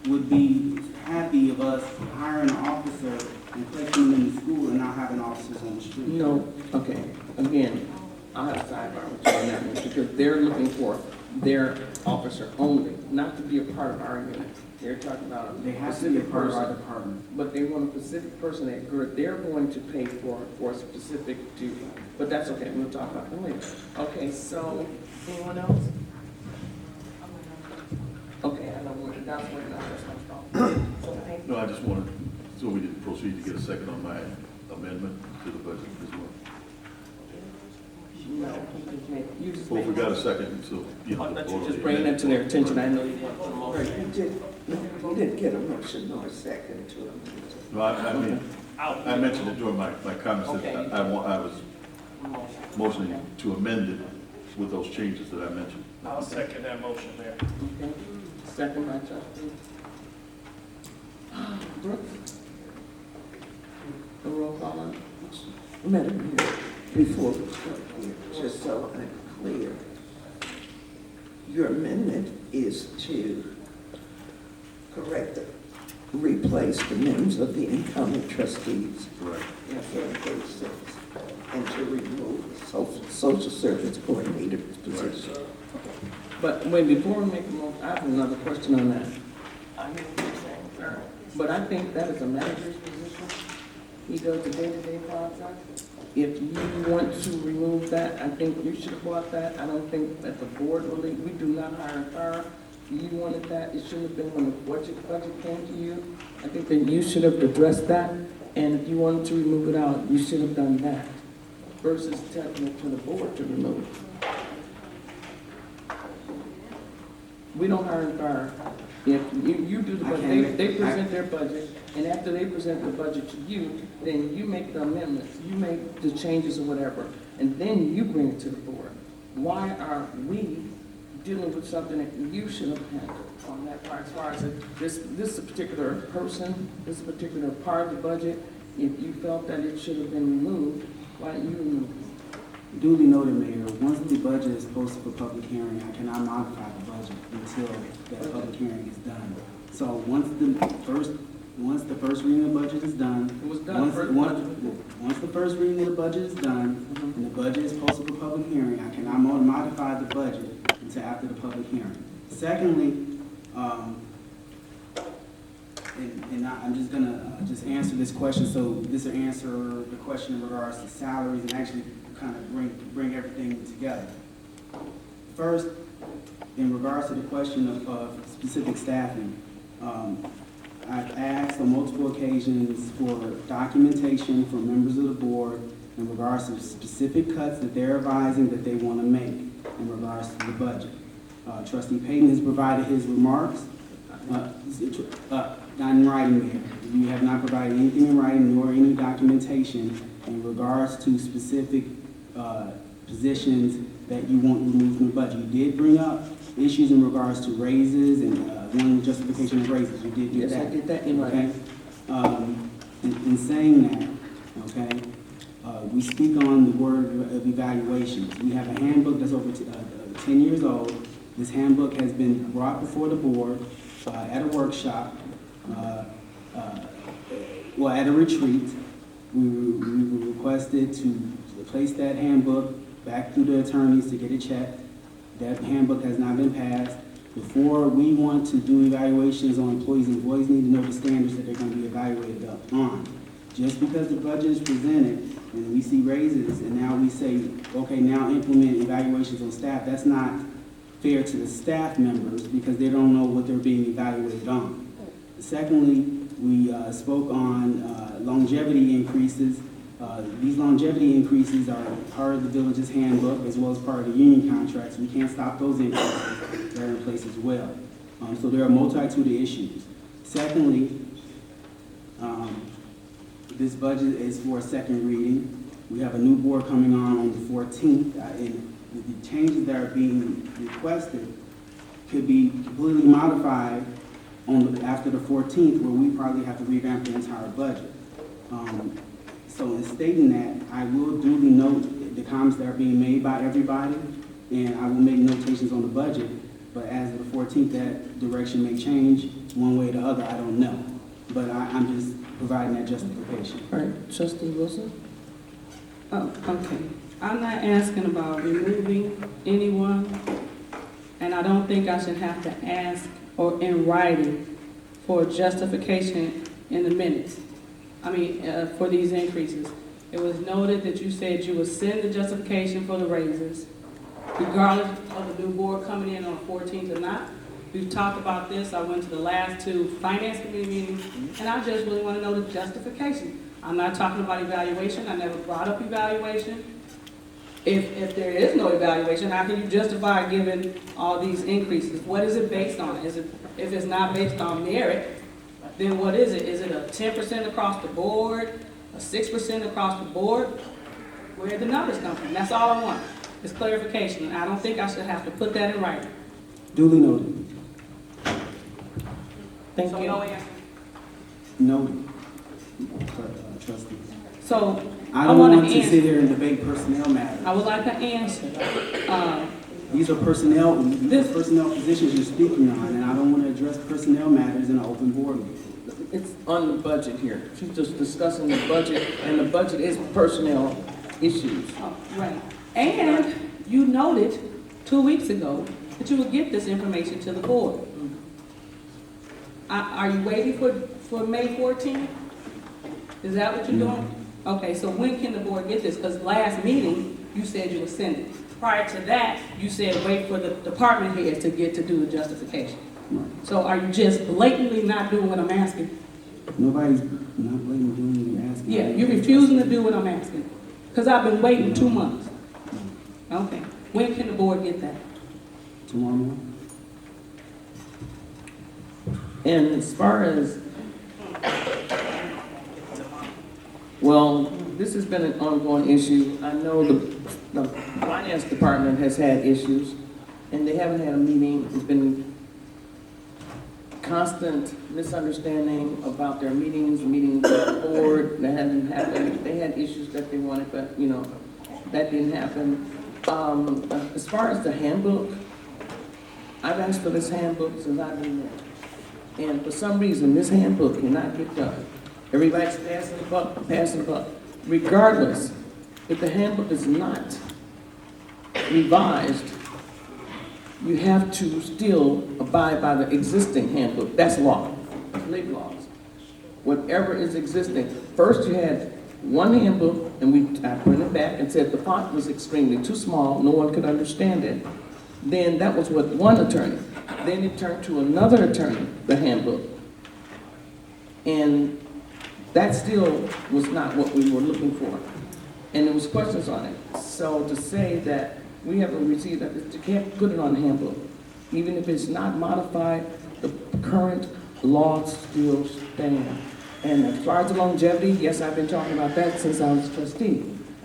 would be happy of us hiring an officer and placing them in the school and not having officers on the street. No, okay, again, I'll have a sidebar with you on that one because they're looking for their officer only, not to be a part of our unit. They're talking about a They have to be a specific part of our person, department. but they want a specific person that they're going to pay for a specific duty. But that's okay, we'll talk about that later. Okay, so, anyone else? Okay, I know that's what that's No, I just wanted, so we didn't proceed to get a second on my amendment to the budget as well. No, you just Well, if we made- got a second, so, you know. But you just bringing that to their attention, I know you want some more. You didn't get a motion nor a second to it. No, I mean, I mentioned it during my comments that I was motioning to amend it with those changes that I mentioned. I'll second that motion, Mayor. Okay, second by trustee. Brooks? A roll call on? Madam Mayor, before we start here, just so I'm clear, your amendment is to replace the names of the incoming trustees. Correct. In page 6, and to remove the social service coordinator position. But wait, before we make a motion, I have another question on that. I hear what you're saying, sir. But I think that is a manager's position. He does the day-to-day process. If you want to remove that, I think you should have brought that. I don't think that the board really, we do not hire and fire. You wanted that, it shouldn't have been when the budget came to you. I think that you should have addressed that, and if you wanted to remove it out, you should have done that. versus taking it to the board to remove. We don't hire and fire. If you do the budget, they present their budget, and after they present the budget to you, then you make the amendments, you make the changes or whatever, and then you bring it to the board. Why are we dealing with something that you should have handled on that part, as far as this particular person, this particular part of the budget? If you felt that it should have been removed, why didn't you remove it? Duly noted, Mayor, once the budget is posted for public hearing, I cannot modify the budget until that public hearing is done. So once the first reading of the budget is done. It was done. Once the first reading of the budget is done, and the budget is posted for public hearing, I cannot modify the budget until after the public hearing. Secondly, I'm just gonna just answer this question, so this will answer the question in regards to salaries and actually kind of bring everything together. First, in regards to the question of specific staffing, I've asked on multiple occasions for documentation from members of the board in regards to specific cuts that they're advising that they want to make in regards to the budget. Trustee Payton has provided his remarks. Not in writing, Mayor. You have not provided anything in writing nor any documentation in regards to specific positions that you want removed from the budget. You did bring up issues in regards to raises and one justification of raises. You did do that. Yes, I did that in writing. Okay. In saying that, okay, we speak on the word of evaluations. We have a handbook that's over 10 years old. This handbook has been brought before the board at a workshop, at a retreat. We were requested to place that handbook back through the attorneys to get it checked. That handbook has not been passed. Before we want to do evaluations on employees need to know the standards that they're going to be evaluated on. Just because the budget is presented and we see raises and now we say, okay, now implement evaluations on staff, that's not fair to the staff members because they don't know what they're being evaluated on. Secondly, we spoke on longevity increases. These longevity increases are part of the village's handbook as well as part of the union contracts. We can't stop those increases. They're in place as well. So there are a multitude of issues. Secondly, this budget is for a second reading. We have a new board coming on the 14th, and the changes that are being requested could be completely modified after the 14th, where we probably have to revamp the entire budget. So in stating that, I will duly note the comments that are being made by everybody, and I will make notations on the budget, but as of the 14th, that direction may change one way or the other, I don't know. But I'm just providing that justification. All right, Trustee Wilson? Oh, okay. I'm not asking about removing anyone, and I don't think I should have to ask or in writing for justification in the minutes. For these increases. It was noted that you said you would send the justification for the raises, regardless of the new board coming in on the 14th or not. We've talked about this. I went to the last two finance committee meetings, and I just really want to know the justification. I'm not talking about evaluation. I never brought up evaluation. If there is no evaluation, how can you justify giving all these increases? What is it based on? If it's not based on merit, then what is it? Is it a 10% across the board, a 6% across the board? Where did the numbers come from? That's all I want, is clarification. I don't think I should have to put that in writing. Duly noted. Thank you. Noted. Trustee. So I don't want to sit here and debate personnel matters. I would like an answer. These are personnel positions you're speaking on, and I don't want to address personnel matters in an open board meeting. It's on the budget here. She's just discussing the budget, and the budget is personnel issues. Oh, right. And you noted 2 weeks ago that you would get this information to the board. Are you waiting for May 14th? Is that what you're doing? Okay, so when can the board get this? Because last meeting, you said you would send it. Prior to that, you said wait for the department heads to get to do the justification. So are you just blatantly not doing what I'm asking? Nobody's not blatantly doing what you're asking. Yeah, you're refusing to do what I'm asking. Because I've been waiting 2 months. Okay. When can the board get that? Tomorrow morning? And as far as, well, this has been an ongoing issue. I know the finance department has had issues, and they haven't had a meeting. There's been constant misunderstanding about their meetings with the board. That hadn't happened. They had issues that they wanted, but, you know, that didn't happen. As far as the handbook, I've asked for this handbook since I've been there. And for some reason, this handbook cannot get done. Everybody's passing the buck. Regardless, if the handbook is not revised, you have to still abide by the existing handbook. That's law, that's labor laws. Whatever is existing. First you had one handbook, and I put it back and said the font was extremely too small, no one could understand it. Then that was with one attorney. Then it turned to another attorney, the handbook. And that still was not what we were looking for. And there was questions on it. So to say that we haven't received that, you can't put it on the handbook. Even if it's not modified, the current laws still stand. And as far as the longevity, yes, I've been talking about that since I was trustee.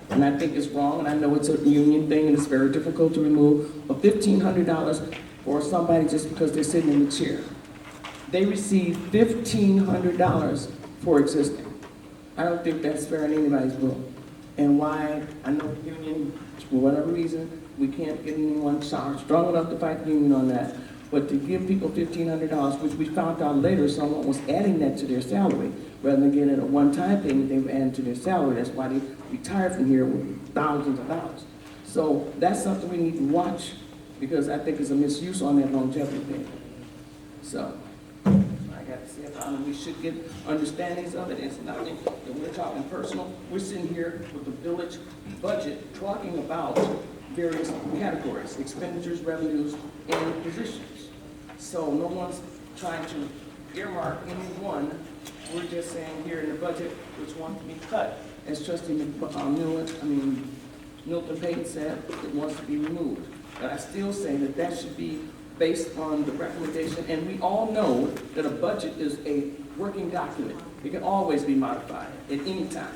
And I think it's wrong, and I know it's a union thing, and it's very difficult to remove a $1,500 for somebody just because they're sitting in the chair. They receive $1,500 for existing. I don't think that's fair in anybody's book. And why, I know the union, for whatever reason, we can't get anyone strong enough to fight the union on that. But to give people $1,500, which we found out later, someone was adding that to their salary. Rather than getting a one-time payment, they were adding to their salary. That's why they retired from here with thousands of dollars. So that's something we need to watch, because I think it's a misuse on that longevity thing. So, I got to say about it, we should get understandings of it. It's nothing that we're talking personal. We're sitting here with the village budget talking about various categories, expenditures, revenues, and positions. So no one's trying to earmark any one. We're just saying here in the budget which one can be cut. As Trustee Milton Payton said, it wants to be removed. But I still say that that should be based on the recommendation, and we all know that a budget is a working document. It can always be modified at any time.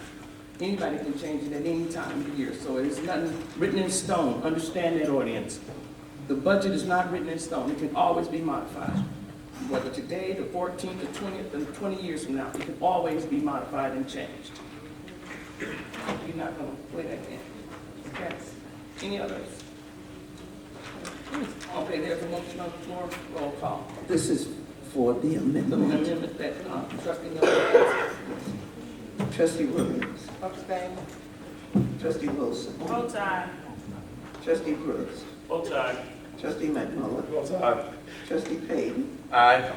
Anybody can change it at any time of the year, so it's nothing written in stone. Understand that, audience. The budget is not written in stone. It can always be modified. Whether today, the 14th, the 20th, and 20 years from now, it can always be modified and changed. You're not going to play that game. Okay. Any others? Okay, there's a motion on the floor. Roll call. This is for the The amendment. amendment that Trustee Miller. Trustee Williams. Abstain. Trustee Wilson. Vote aye. Trustee Brooks. Vote aye. Trustee McMullen. Vote aye. Trustee Payton. Aye.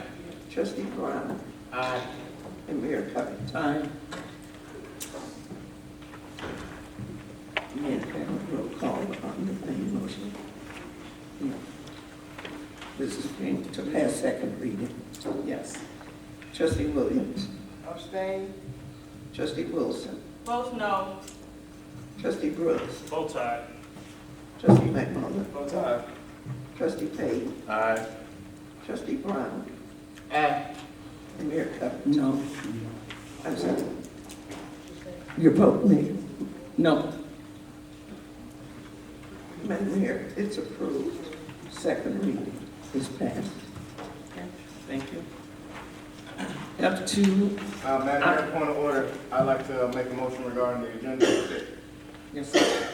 Trustee Brown. Aye. And Mayor Covington. Aye. And have a roll call on the main motion. This is to pass second reading. Yes. Trustee Williams. Abstain. Trustee Wilson. Vote no. Trustee Brooks. Vote aye. Trustee McMullen. Vote aye. Trustee Payton. Aye. Trustee Brown. Aye. And Mayor Covington. No. I'm sorry. Your vote, Mayor. No. Madam Mayor, it's approved. Second reading is passed. Okay. Thank you. F2. Madam Mayor, point of order, I'd like to make a motion regarding the agenda. Yes, sir.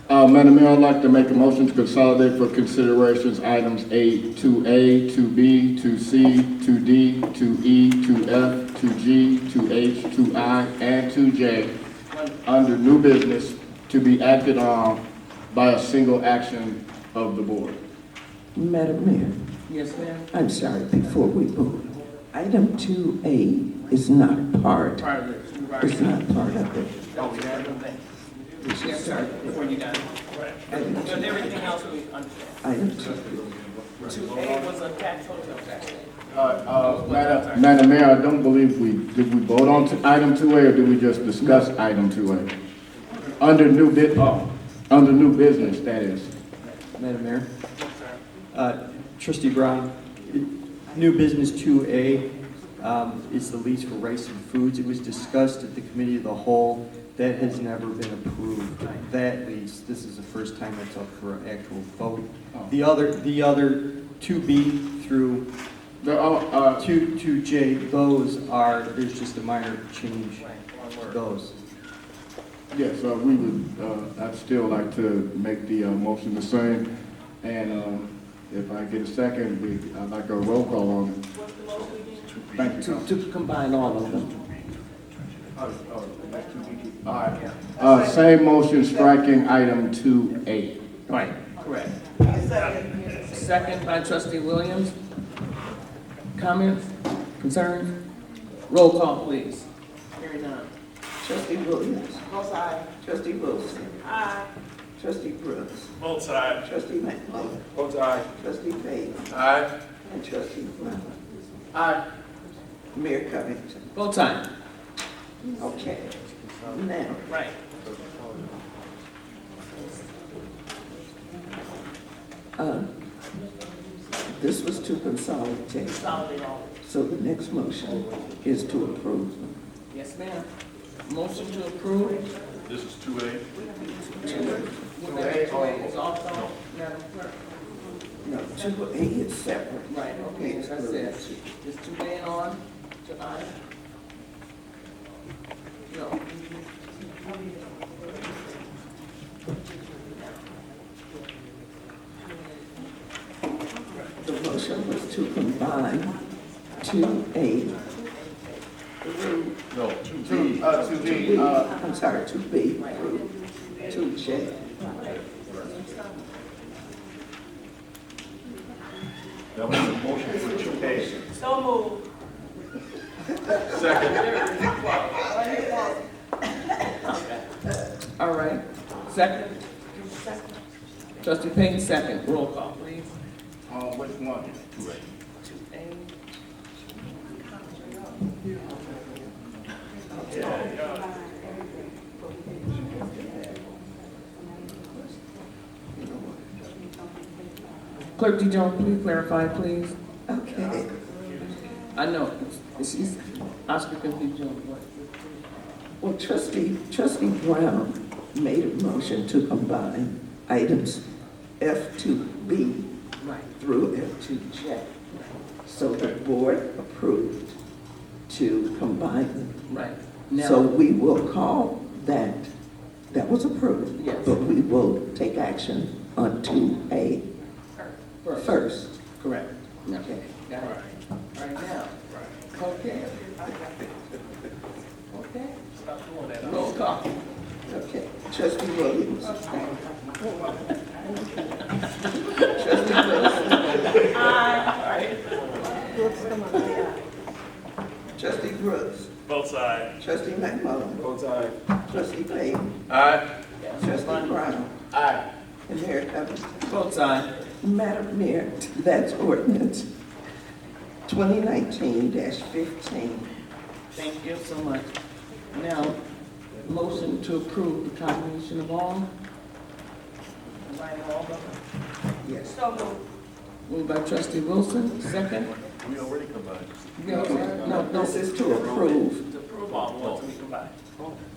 Madam Mayor, I'd like to make a motion to consolidate for considerations items 2A, 2B, 2C, 2D, 2E, 2F, 2G, 2H, 2I, and 2J under new business to be acted on by a single action of the board. Madam Mayor, Yes, ma'am. I'm sorry, before we move, item 2A is not part, Part of it. it's not part of it. Oh, we got it. Yes, sir. Before you got it. Item But two. everything else we understand. Item 2. 2A was a tax hotel tax. Madam Mayor, I don't believe did we vote on item 2A, or did we just discuss item 2A? Under new business, that is. Madam Mayor. Trustee Brown, new business 2A is the lease for rice and foods. It was discussed at the committee of the whole. That has never been approved. That lease, this is the first time it's up for an actual vote. The other 2B through 2J, those are, there's just a minor change to those. Yes, we would, I'd still like to make the motion the same, and if I get a second, I'd like a roll call on it. What's the motion again? Thank you. To combine all of them. All right. Same motion, striking item 2A. Right, correct. Second by trustee Williams. Comments, concerns? Roll call, please. Hearing none. Trustee Williams. Both sides. Trustee Wilson. Aye. Trustee Brooks. Both sides. Trustee McMullen. Both sides. Trustee Payne. Aye. And Trustee Brown. Aye. Mayor Covington. Vote time. Okay. Now, Right. this was to consolidate. Consolidate all. So the next motion is to approve. Yes, ma'am. Motion to approve. This is 2A. Would that be 2A is also, Madam Clerk? No, 2A is separate. Right, okay, as I said, is 2A on to I? No. The motion was to combine 2A through. No, 2B. I'm sorry, 2B through 2J. That was a motion for 2A. So moved. Second. All right, second? Trustee Payne, second. Roll call, please. Which one? 2A. Clerk D. Jones, please clarify, please. Okay. I know, she's, Oscar D. Jones, what? Well, Trustee Brown made a motion to combine items F2B Right. through F2J. So the board approved to combine them. Right. So Now, we will call that was approved. Yes. But we will take action on 2A first. correct. Okay. Got it. All right, now. Okay. Okay. Roll call. Okay. Trustee Williams. Trustee Wilson. Aye. Trustee Brooks. Both sides. Trustee McMullen. Both sides. Trustee Payton. Aye. Trustee Brown. Aye. And Mayor Covington. Both sides. Madam Mayor, that's ordinance 2019-15. Thank you so much. Now, motion to approve the combination of all. Combine all of them. Yes. So moved. Moved by trustee Wilson, second. We already combined. No, This is to approve. To approve all the ones to be combined.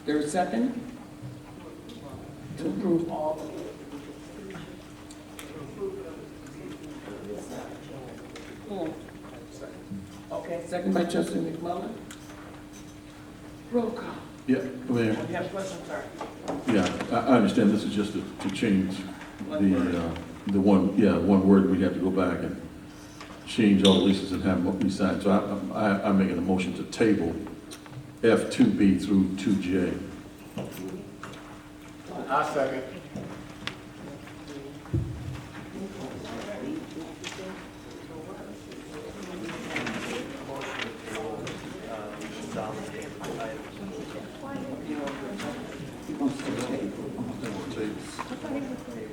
there's a second? To approve all of them. Okay, second by trustee McMullen. Roll call. Yeah, Mayor. You have a question, sir? Yeah, I understand this is just to change the one word. We have to go back and change all the leases and have them be signed. So I'm making a motion to table F2B through 2J. I second.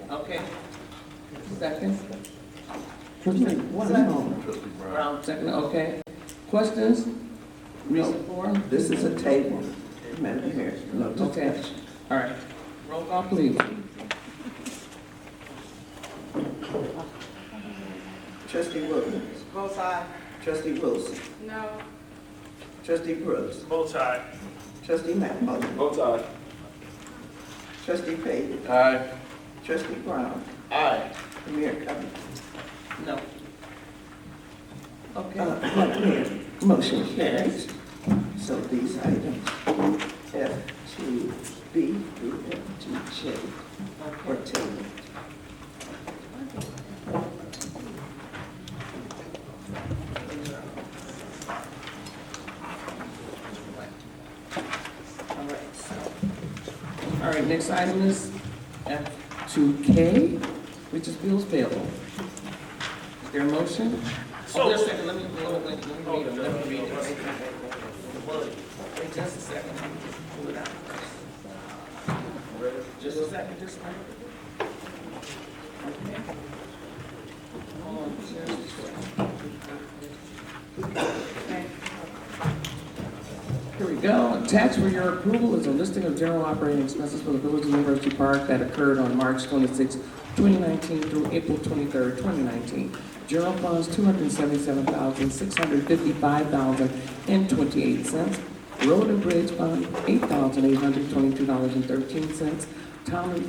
Okay. Second. One moment. Trustee Brown, second, okay. Questions? Reason for? This is a table, Madam Mayor. No Okay, discussion. all right. Roll call, please. Trustee Williams. Both sides. Trustee Wilson. No. Trustee Brooks. Both sides. Trustee McMullen. Both sides. Trustee Payton. Aye. Trustee Brown. Aye. Mayor Covington. No. Okay. Madam Mayor, motion carries. So these items, F to B through F to J, are tabled. All right, so, all right, next item is F to K, which is bills payable. Is there a motion? Oh, just a second, let me read them, let me read them. Wait just a second. Pull it out. Just a second, just a second. Okay. Hold on, just a second. Okay. Here we go. Attached for your approval is a listing of general operating expenses for the Village of University Park that occurred on March 26, 2019 through April 23, 2019. General funds, $277,655.28. Road and Bridge Fund, $8,822.13. Town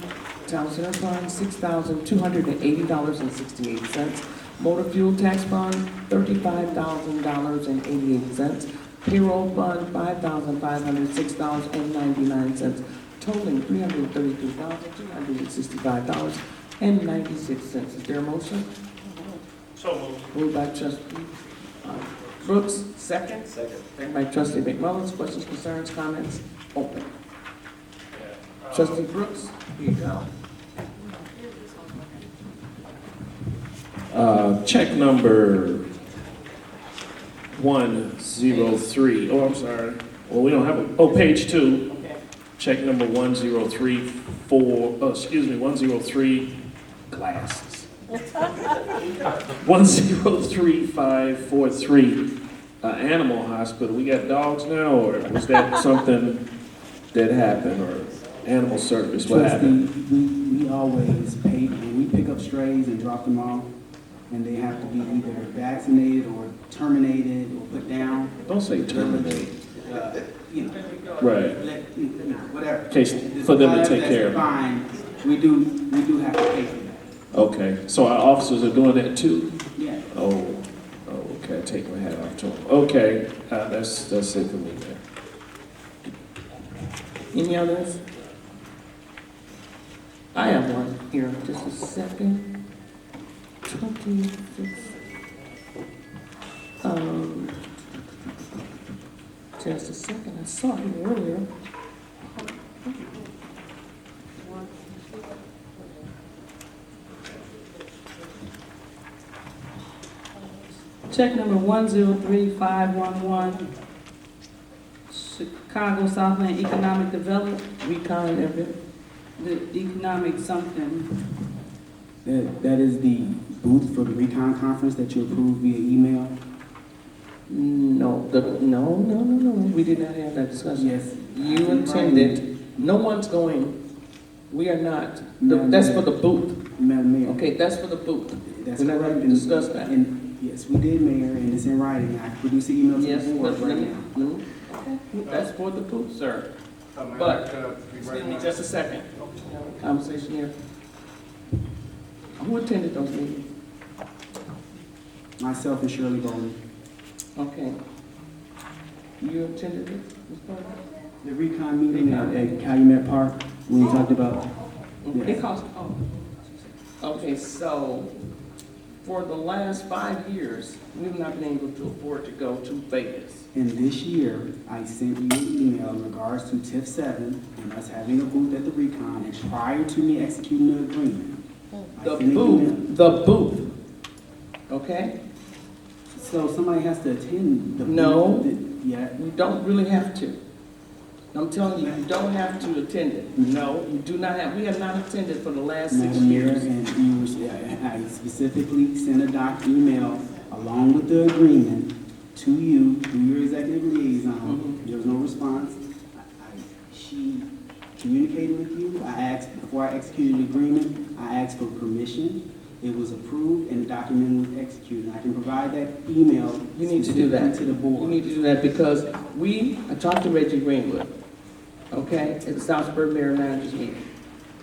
Center Fund, $6,280.68. Motor Fuel Tax Fund, $35,000.88. Payroll Fund, $5,506.99, totaling $332,265.96. Is there a motion? So moved. Moved by Trustee Brooks, second. Second. Second by Trustee McMullin. Questions, concerns, comments? Open. Trustee Brooks, here you go. Check number 103. Oh, I'm sorry. Well, we don't have page 2. Okay. Check number 103 glasses. 103543, Animal Hospital. We got dogs now, or was that something that happened, or animal service? What happened? We always pay, when we pick up strays and drop them off, and they have to be either vaccinated or terminated or put down. Don't say terminate. You know. Right. Whatever. Case for them to take care of. Fine, we do have to pay for that. Okay, so our officers are doing that too? Yeah. Oh, okay, I take my hat off to them. Okay, that's it for me, man. Any others? I have one here, just a second. 26. Just a second, I saw it earlier. Check number 103511, Chicago Southland Economic Development, Recon, the economic something. That is the booth for the Recon conference that you approved via email? No, we did not have that discussion. Yes. You attended, no one's going, we are not, that's for the booth. Madam Mayor. Okay, that's for the booth. That's We're not correct. going to discuss that. And yes, we did, Mayor, and it's in writing. I produced the email to Yes, the board but right now. okay, that's for the booth, sir. But, excuse me just a second. Conversation here. Who attended those meetings? Myself and Shirley Bowman. Okay. You attended it, Ms. Parker? The Recon meeting at Calumet Park, when we talked about. It cost, okay, so for the last 5 years, we've not been able to afford to go to Vegas. And this year, I sent you an email in regards to TIF 7 and us having a booth at the Recon, and prior to me executing the agreement. The booth, okay? So somebody has to attend the booth? No. Yeah. We don't really have to. I'm telling you, you don't have to attend it. No, you do not have, we have not attended for the last 6 Madam Mayor, years. and I specifically sent a email along with the agreement to you through your executive liaison. There was no response. She communicated with you. I asked, before I executed the agreement, I asked for permission. It was approved and the document was executed. I can provide that email. You need to do that. To the board. You need to do that because I talked to Reggie Greenwood, okay, at the Southsburg Mayor Managers meeting.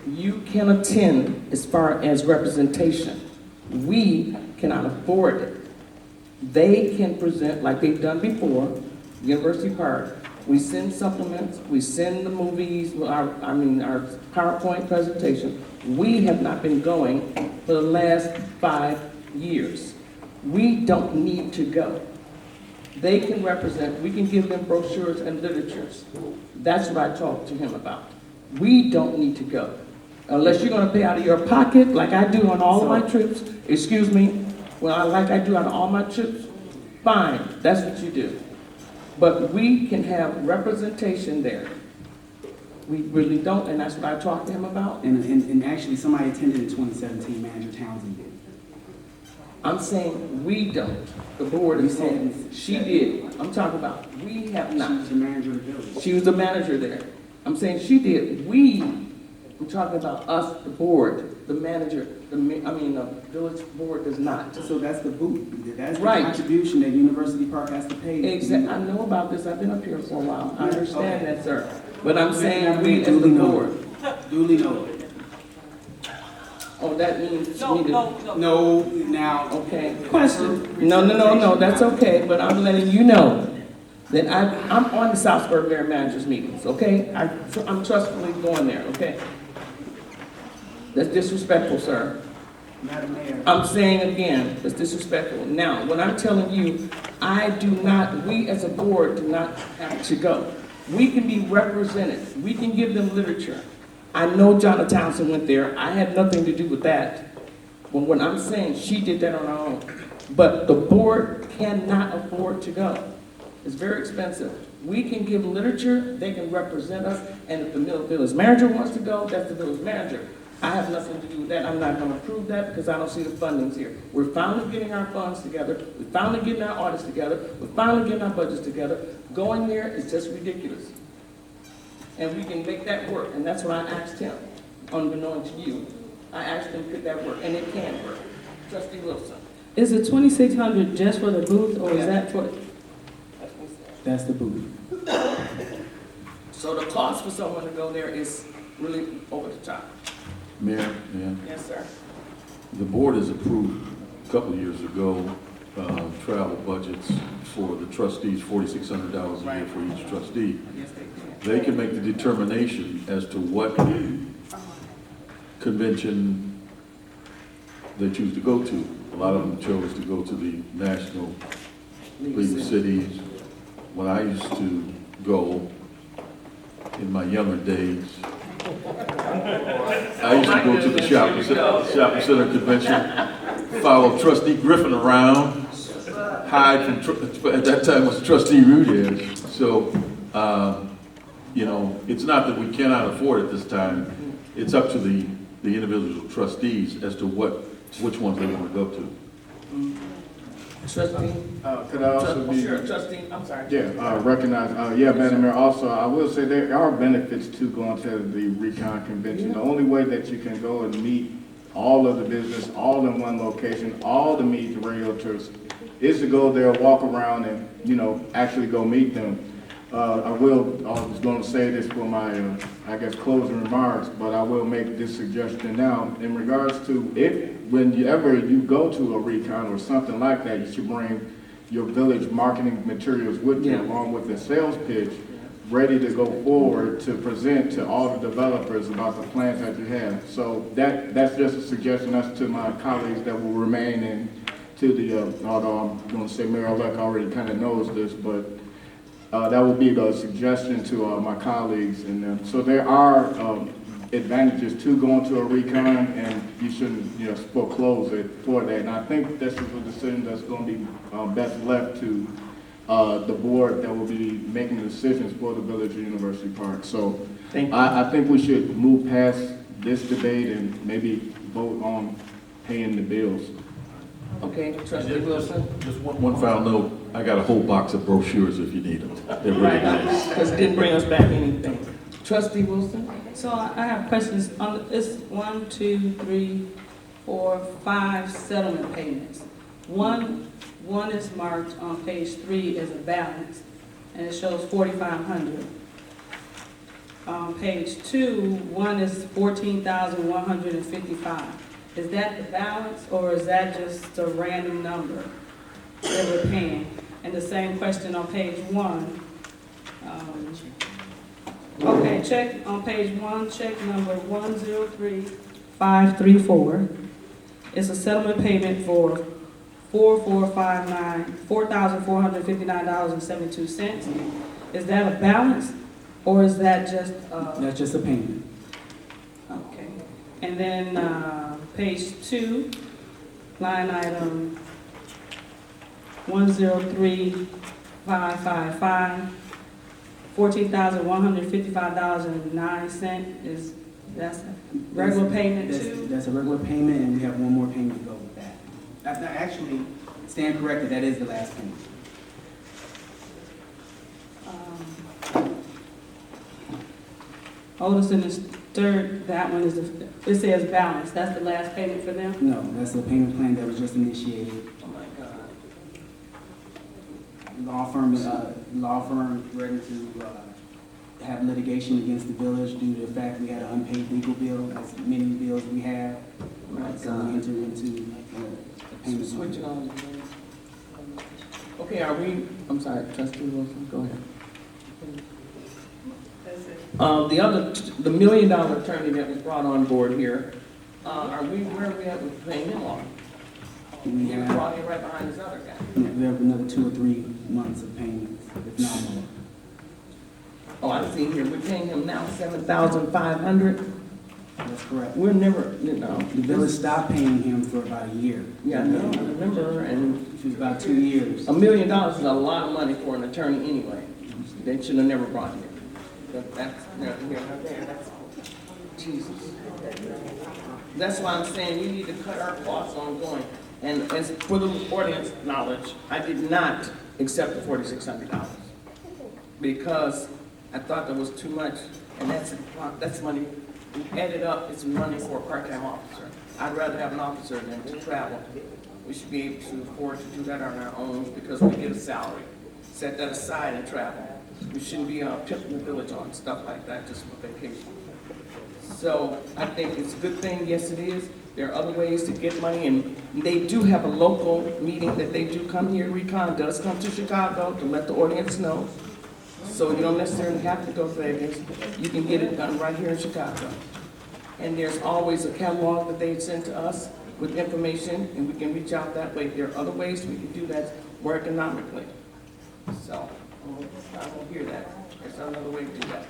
You can attend as far as representation. We cannot afford it. They can present like they've done before, University Park. We send supplements, we send the movies, our PowerPoint presentation. We have not been going for the last 5 years. We don't need to go. They can represent, we can give them brochures and literatures. That's what I talked to him about. We don't need to go. Unless you're gonna pay out of your pocket, like I do on all of my trips, excuse me, like I do on all my trips, fine, that's what you do. But we can have representation there. We really don't, and that's what I talked to him about. And actually, somebody attended in 2017, Manager Townsend did. I'm saying we don't. The board is saying she did. I'm talking about we have not. She was the manager of the village. She was the manager there. I'm saying she did. I'm talking about us, the board, the manager, the village board does not. So that's the boot. That's the Right. contribution that University Park has to pay. Exactly. I know about this. I've been up here for a while. I understand that, sir. But I'm saying Madam we Mayor, as the duly board. noted. Duly noted. Oh, that means you need to. No, now. Okay. Question. No, that's okay, but I'm letting you know that I'm on the Southsburg Mayor Managers meetings, okay? I'm trustfully going there, okay? That's disrespectful, sir. Madam Mayor. I'm saying again, it's disrespectful. Now, when I'm telling you, we as a board do not have to go. We can be represented. We can give them literature. I know John Townsend went there. I had nothing to do with that. But when I'm saying she did that on her own, but the board cannot afford to go. It's very expensive. We can give literature, they can represent us, and if the village manager wants to go, that's the village manager. I have nothing to do with that. I'm not going to approve that because I don't see the fundings here. We're finally getting our funds together. We're finally getting our audits together. We're finally getting our budgets together. Going there is just ridiculous. And we can make that work, and that's what I asked him, unbeknown to you. I asked him, could that work? And it can work. Trustee Wilson. Is the 2,600 just for the booth, or is that for? That's the booth. So the cost for someone to go there is really over the top. Mayor, Yes, sir. the board has approved a couple of years ago travel budgets for the trustees, $4,600 a year for each trustee. Yes, they can. They can make the determination as to what convention they choose to go to. A lot of them chose to go to the National League of Cities. When I used to go in my younger days, I used to go to the shopping center convention, follow Trustee Griffin around, hide from, at that time it was Trustee Rudez. So, it's not that we cannot afford it this time. It's up to the individual trustees as to which ones they want to go to. Trustee? Could I also be? Sure, trustee, I'm sorry. Yeah, recognize, Madam Mayor, also, I will say there are benefits to going to the Recon Convention. The only way that you can go and meet all of the business, all in one location, all to meet the realtors, is to go there, walk around and, actually go meet them. I was going to say this for my, closing remarks, but I will make this suggestion now. In regards to whenever you go to a recon or something like that, you should bring your village marketing materials with you, along with the sales pitch, ready to go forward to present to all the developers about the plans that you have. So that's just a suggestion. That's to my colleagues that will remain, and to the, although I'm going to say Mayor-elect already kind of knows this, but that will be the suggestion to my colleagues. And so there are advantages to going to a recon, and you shouldn't foreclose it for that. And I think this is a decision that's going to be best left to the board that will be making the decisions for the Village of University Park. So Thank you. I think we should move past this debate and maybe vote on paying the bills. Okay, trustee Wilson? Just one final note, I got a whole box of brochures if you need them. They're really Right, nice. because it didn't bring us back anything. Trustee Wilson? So I have questions on, it's 1, 2, 3, 4, 5 settlement payments. One is marked on page 3 as a balance, and it shows 4,500. On page 2, one is 14,155. Is that the balance, or is that just a random number that we're paying? And the same question on page 1. Okay, check on page 1, check number 103534. It's a settlement payment for $4,459.72. Is that a balance, or is that just? That's just a payment. Okay. And then page 2, line item 103555, $14,155.09 that's a regular payment too? That's a regular payment, and we have one more payment to go with that. Actually, stand corrected, that is the last payment. Oldest and the third, that one is, it says balance, that's the last payment for them? No, that's the payment plan that was just initiated. Oh, my God. Law firm ready to have litigation against the village due to the fact we had an unpaid legal bill, as many bills we have. So we entered into a payment. Switching on. Okay, I'm sorry, trustee Wilson, go ahead. The $1 million attorney that was brought on board here, where are we at with paying him off? He was brought here right behind this other guy. We have another 2 or 3 months of payments, if not more. Oh, I see here, we're paying him now $7,500. That's correct. We're never, The village stopped paying him for about a year. Yeah, I know, I remember, and it was about 2 years. $1 million is a lot of money for an attorney anyway. They should have never brought him. But that's neither here nor there. That's Jesus. That's why I'm saying you need to cut our costs ongoing. And as for the audience knowledge, I did not accept the $4,600 because I thought that was too much, and that's money added up. It's money for a part-time officer. I'd rather have an officer than to travel. We should be able to afford to do that on our own because we get a salary. Set that aside and travel. We shouldn't be pimping the village on stuff like that just for vacation. So I think it's a good thing. Yes, it is. There are other ways to get money, and they do have a local meeting that they do come here. Recon does come to Chicago to let the audience know. So you don't necessarily have to go to Vegas. You can get it done right here in Chicago. And there's always a catalog that they send to us with information, and we can reach out that way. There are other ways we can do that more economically. So I will hear that. There's another way to do that.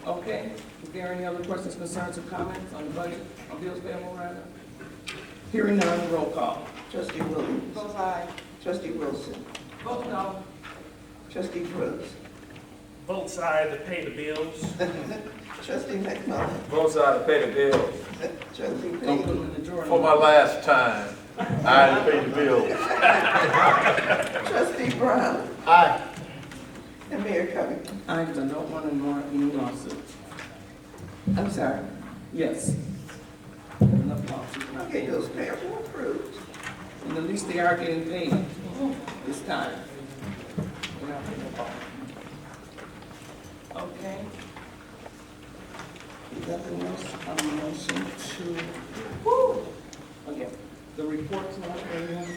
Okay. Is there any other questions, concerns, or comments on the budget, on bills payable, rather? Hearing none, roll call. Trustee Williams. Both aye. Trustee Wilson. Vote no. Trustee Brooks. Both sides to pay the bills. Trustee McMillan. Both sides to pay the bills. Trustee Don't put Payne. them in the drawer. For my last time, I pay the bills. Trustee Brown. Aye. And Mayor Covington. I don't want any lawsuits. I'm sorry. Yes. Enough lawsuits. not Okay, paying. those payable approved. And at least they are getting paid this time. We're not paying them all. Okay. Nothing else on the motion to, again, the reports now, everyone.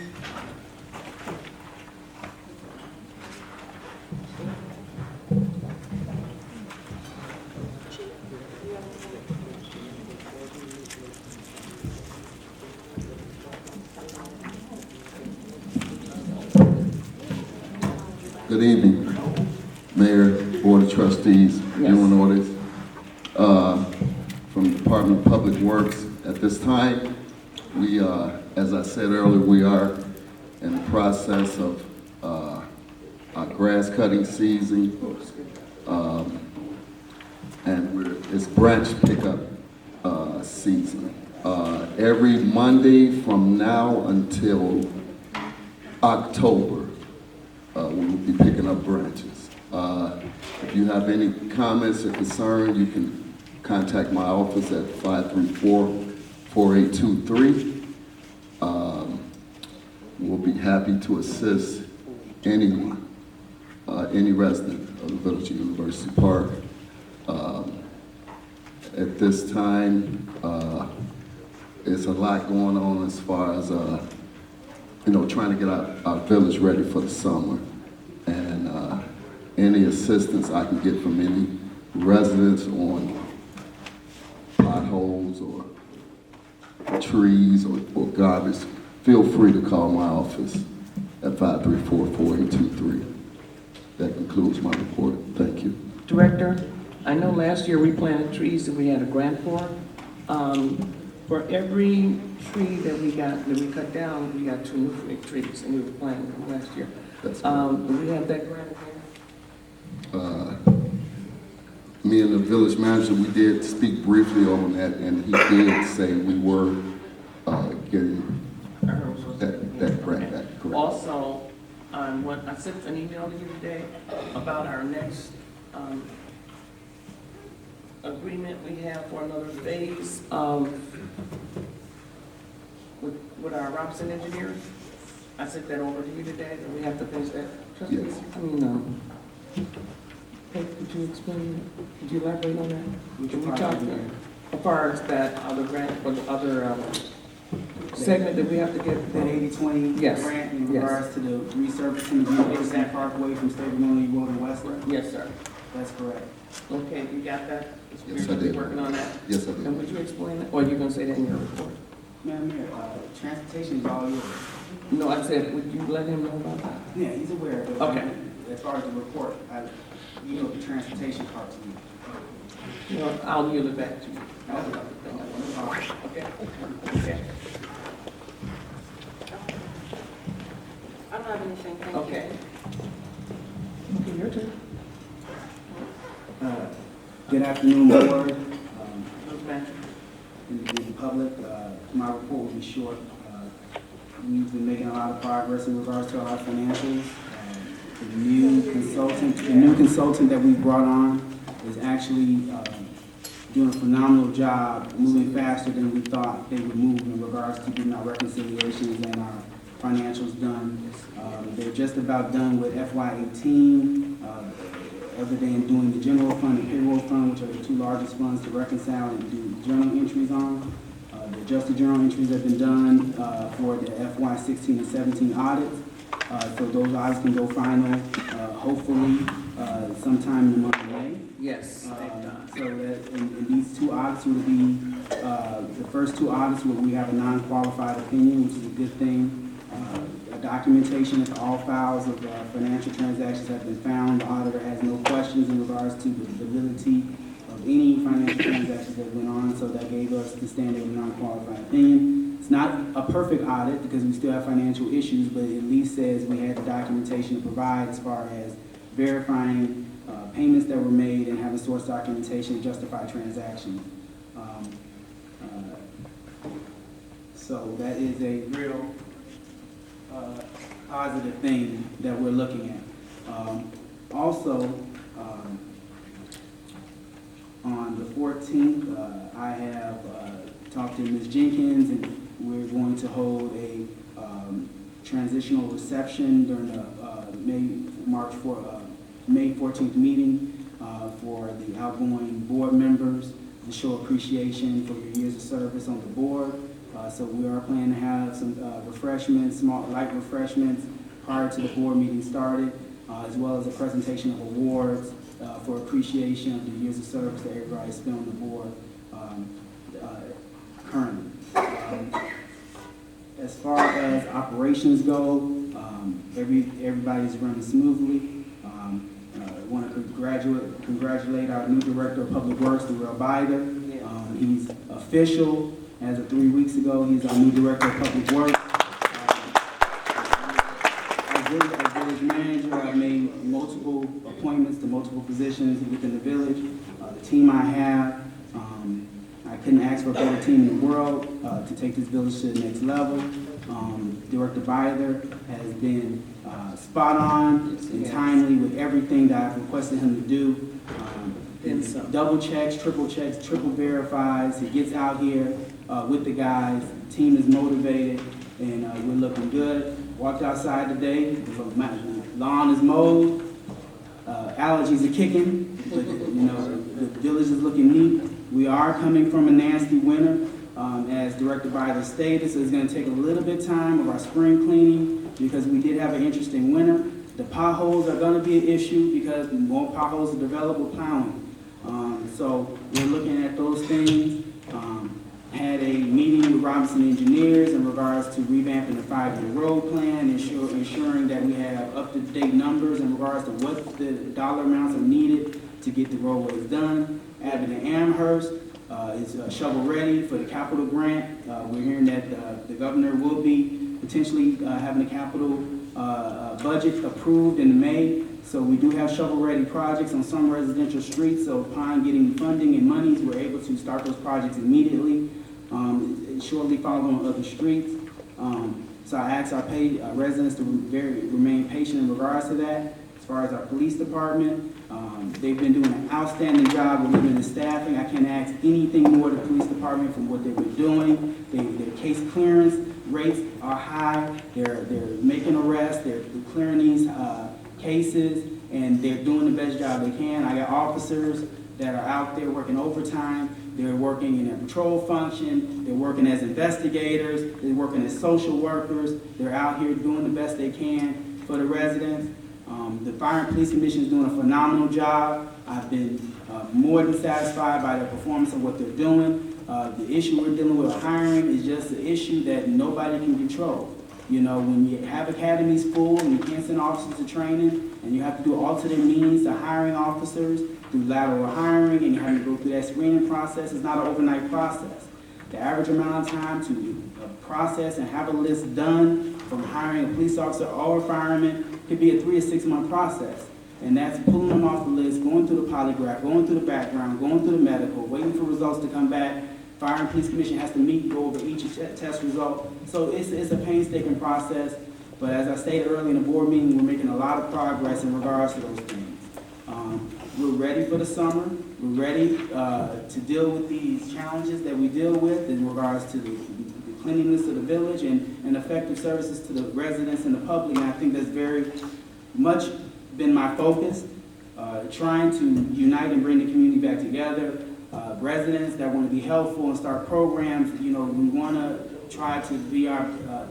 Good evening, Mayor, Board of Trustees, viewing audience. From the Department of Public Works, at this time, we, as I said earlier, we are in the process of our grass cutting season. And it's branch pickup season. Every Monday from now until October, we will be picking up branches. If you have any comments or concerns, you can contact my office at 534-4823. We'll be happy to assist anyone, any resident of the Village of University Park. At this time, there's a lot going on as far as, trying to get our village ready for the summer. And any assistance I can get from any residents on potholes or trees or garbage, feel free to call my office at 534-4823. That concludes my report. Thank you. Director, I know last year we planted trees that we had a grant for. For every tree that we cut down, we got 2 new trees, and we were planting them last year. Do we have that grant again? Me and the village manager, we did speak briefly on that, and he did say we were getting that grant back. Correct. Also, I sent an email to you today about our next agreement we have for another phase with our Robinson engineers. I sent that over to you today, and we have to finish that. Yes. Could you explain, could you elaborate on that? Can we talk as far as that other grant, or the other segment that we have to get? That 80-20 Yes. grant in Yes. regards to the resurfacing of University Parkway from State Road and Westland? Yes, sir. That's correct. Okay, you got that? Yes, I You're did. working on that? Yes, I did. And would you explain that, or you're gonna say that in your report? Madam Mayor, transportation is all yours. No, I said, would you let him know about that? Yeah, he's aware of it. Okay. As far as the report, you know the transportation part to you. Well, I'll yield it back to you. Okay. Okay. I don't have anything, thank you. Okay. Okay, your turn. Good afternoon, board, Manager. and the public. My report will be short. We've been making a lot of progress in regards to our financials. The new consultant that we brought on is actually doing a phenomenal job, moving faster than we thought they would move in regards to getting our reconciliations and our financials done. They're just about done with FY18, other than doing the general fund and payroll fund, which are the 2 largest funds to reconcile and do journal entries on. The adjusted journal entries have been done for the FY16 and 17 audits. So those audits can go final, hopefully, sometime in the month of May. Yes. So that, and these 2 audits will be, the first 2 audits where we have a non-qualified opinion, which is a good thing. A documentation that all files of financial transactions have been found. The auditor has no questions in regards to the validity of any financial transactions that went on, so that gave us the standard of non-qualified opinion. It's not a perfect audit because we still have financial issues, but it at least says we had the documentation to provide as far as verifying payments that were made and having source documentation to justify transactions. So that is a real positive thing that we're looking at. Also, on the 14th, I have talked to Ms. Jenkins, and we're going to hold a transitional reception during the May 14th meeting for the outgoing board members to show appreciation for your years of service on the board. So we are planning to have some refreshments, light refreshments prior to the board meeting started, as well as a presentation of awards for appreciation of the years of service that everybody spent on the board currently. As far as operations go, everybody's running smoothly. I want to congratulate our new director of public works, Darrell Bider. He's official. As of 3 weeks ago, he's our new director of public works. As village manager, I've made multiple appointments to multiple positions within the village. The team I have, I couldn't ask for a better team in the world to take this village to the next level. Director Byler has been spot on and timely with everything that I've requested him to do. Double checks, triple verifies. He gets out here with the guys. The team is motivated, and we're looking good. Walked outside today. The lawn is mowed. Allergies are kicking, but the village is looking neat. We are coming from a nasty winter, as Director Byler stated, so it's going to take a little bit of time of our spring cleaning because we did have an interesting winter. The potholes are going to be an issue because more potholes are developed with plowing. So we're looking at those things. Had a meeting with Robinson Engineers in regards to revamping the 5-year road plan, ensuring that we have up-to-date numbers in regards to what the dollar amounts are needed to get the roadways done. Abbott and Amherst is shovel-ready for the capital grant. We're hearing that the governor will be potentially having a capital budget approved in May. So we do have shovel-ready projects on some residential streets. So upon getting funding and monies, we're able to start those projects immediately, shortly following other streets. So I ask our residents to remain patient in regards to that. As far as our police department, they've been doing an outstanding job with limited staffing. I can't ask anything more of the police department from what they've been doing. Their case clearance rates are high. They're making arrests. They're clearing these cases, and they're doing the best job they can. I got officers that are out there working overtime. They're working in a patrol function. They're working as investigators. They're working as social workers. They're out here doing the best they can for the residents. The Fire and Police Commission is doing a phenomenal job. I've been more than satisfied by their performance and what they're doing. The issue we're dealing with hiring is just an issue that nobody can control. You know, when you have academies full and you can't send officers to training, and you have to do alternate means to hiring officers through lateral hiring, and you have to go through that screening process, it's not an overnight process. The average amount of time to process and have a list done from hiring a police officer or a fireman could be a 3 to 6 month process. And that's pulling them off the list, going through the polygraph, going through the background, going through the medical, waiting for results to come back. Fire and Police Commission has to meet and go over each test result. So it's a painstaking process. But as I stated earlier in the board meeting, we're making a lot of progress in regards to those things. We're ready for the summer. We're ready to deal with these challenges that we deal with in regards to the cleanliness of the village and effective services to the residents and the public. And I think that's very much been my focus, trying to unite and bring the community back together. Residents that want to be helpful and start programs, you know, we want to try to be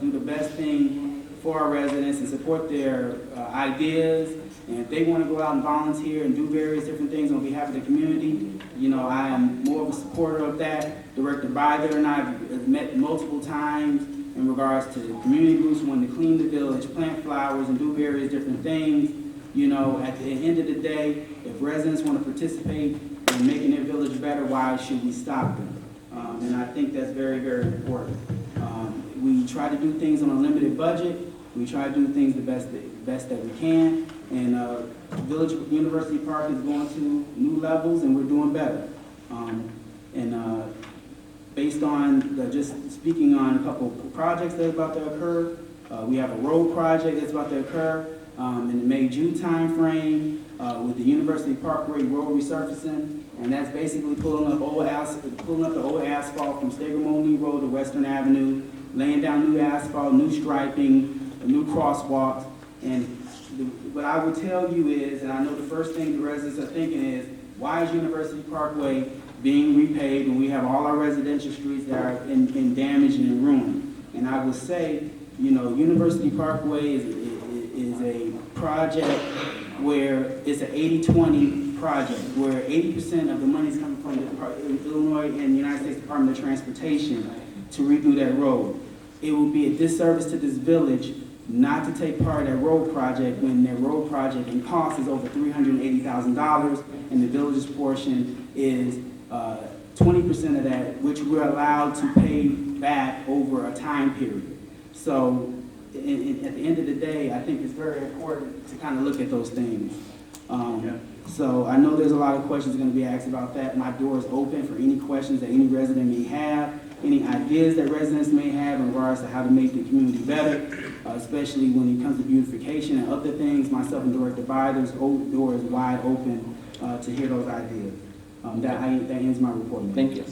do the best thing for our residents and support their ideas. And if they want to go out and volunteer and do various different things on behalf of the community, you know, I am more of a supporter of that. Director Byler and I have met multiple times in regards to community groups wanting to clean the village, plant flowers, and do various different things. You know, at the end of the day, if residents want to participate in making their village better, why should we stop them? And I think that's very, very important. We try to do things on a limited budget. We try to do things the best that we can. And Village University Park is going to new levels, and we're doing better. Based on just speaking on a couple of projects that are about to occur, we have a road project that's about to occur in the May-June timeframe with the University Parkway road resurfacing, and that's basically pulling up the old asphalt from Steger-Molney Road to Western Avenue, laying down new asphalt, new striping, new crosswalks. And what I would tell you is, and I know the first thing the residents are thinking is, why is University Parkway being repaved when we have all our residential streets that are in damage and in ruin? And I would say, you know, University Parkway is a project where it's an 80-20 project, where 80% of the money is coming from the Illinois and the United States Department of Transportation to redo that road. It would be a disservice to this village not to take part of that road project when that road project in cost is over $380,000, and the village's portion is 20% of that, which we're allowed to pay back over a time period. So at the end of the day, I think it's very important to kind of look at those things. So I know there's a lot of questions going to be asked about that. My door is open for any questions that any resident may have, any ideas that residents may have in regards to how to make the community better, especially when it comes to beautification and other things. Myself and Director Byers' door is wide open to hear those ideas. That ends my report. Thank you.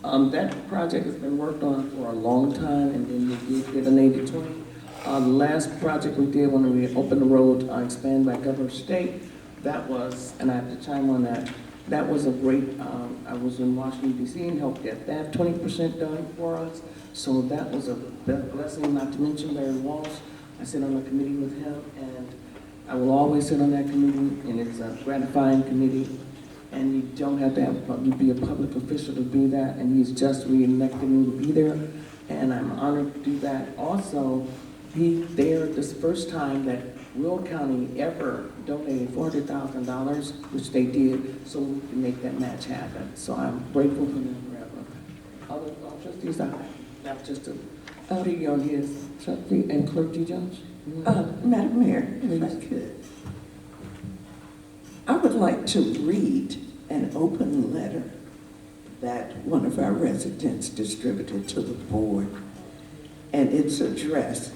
That project has been worked on for a long time, and then we did an 80-20. The last project we did when we opened the road, expanded by Governor State, that was, and I have to chime on that, that was a great, I was in Washington DC and helped get that 20% done for us. So that was a blessing, not to mention Larry Walsh. I sit on a committee with him, and I will always sit on that committee, and it's a gratifying committee. And you don't have to you be a public official to do that, and he's just re-elected me to be there, and I'm honored to do that. Also, be there this first time that Will County ever donated $400,000, which they did, so we can make that match happen. So I'm grateful for them forever. Other trustees, that's just a outing on his trustee and Clerk G. Jones. Madam Mayor, if I could. I would like to read an open letter that one of our residents distributed to the board. And it's addressed,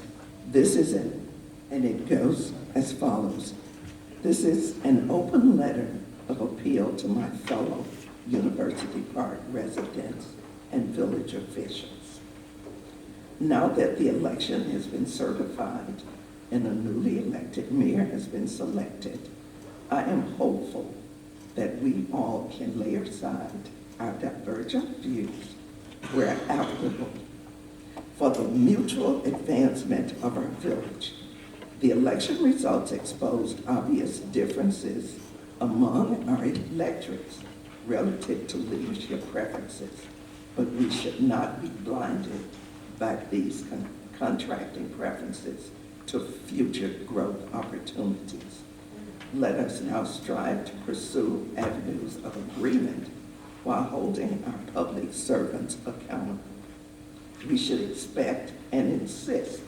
and it goes as follows. This is an open letter of appeal to my fellow University Park residents and village officials. Now that the election has been certified and a newly elected mayor has been selected, I am hopeful that we all can lay aside our divergent views where applicable for the mutual advancement of our village. The election results exposed obvious differences among our electorates relative to leadership preferences, but we should not be blinded by these contracting preferences to future growth opportunities. Let us now strive to pursue avenues of agreement while holding our public servants accountable. We should expect and insist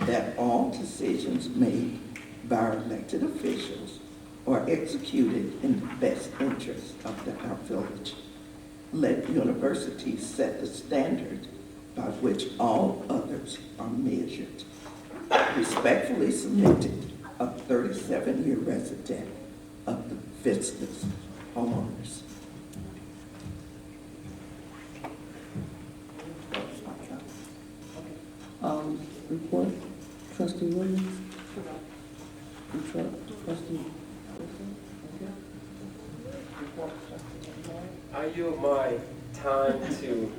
that all decisions made by our elected officials are executed in the best interest of our village. Let universities set the standard by which all others are measured. Respectfully submitted, a 37-year resident of the Vistas homeowners. Report, Trustee Williams. Trustee. I yield my time to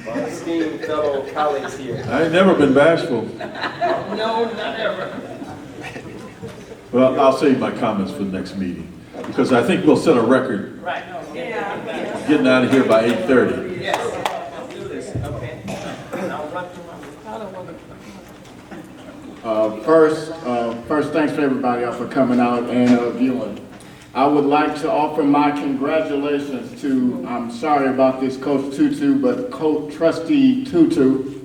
my esteemed fellow colleagues here. I ain't never been bashful. No, not ever. Well, I'll save my comments for the next meeting, because I think we'll set a record Right. Yeah. getting out of here by 8:30. Yes. Let's do this, okay? And I'll run through my, I don't want to. First, thanks for everybody else for coming out and viewing. I would like to offer my congratulations to, I'm sorry about this, Coach Tutu, but Coach Trustee Tutu.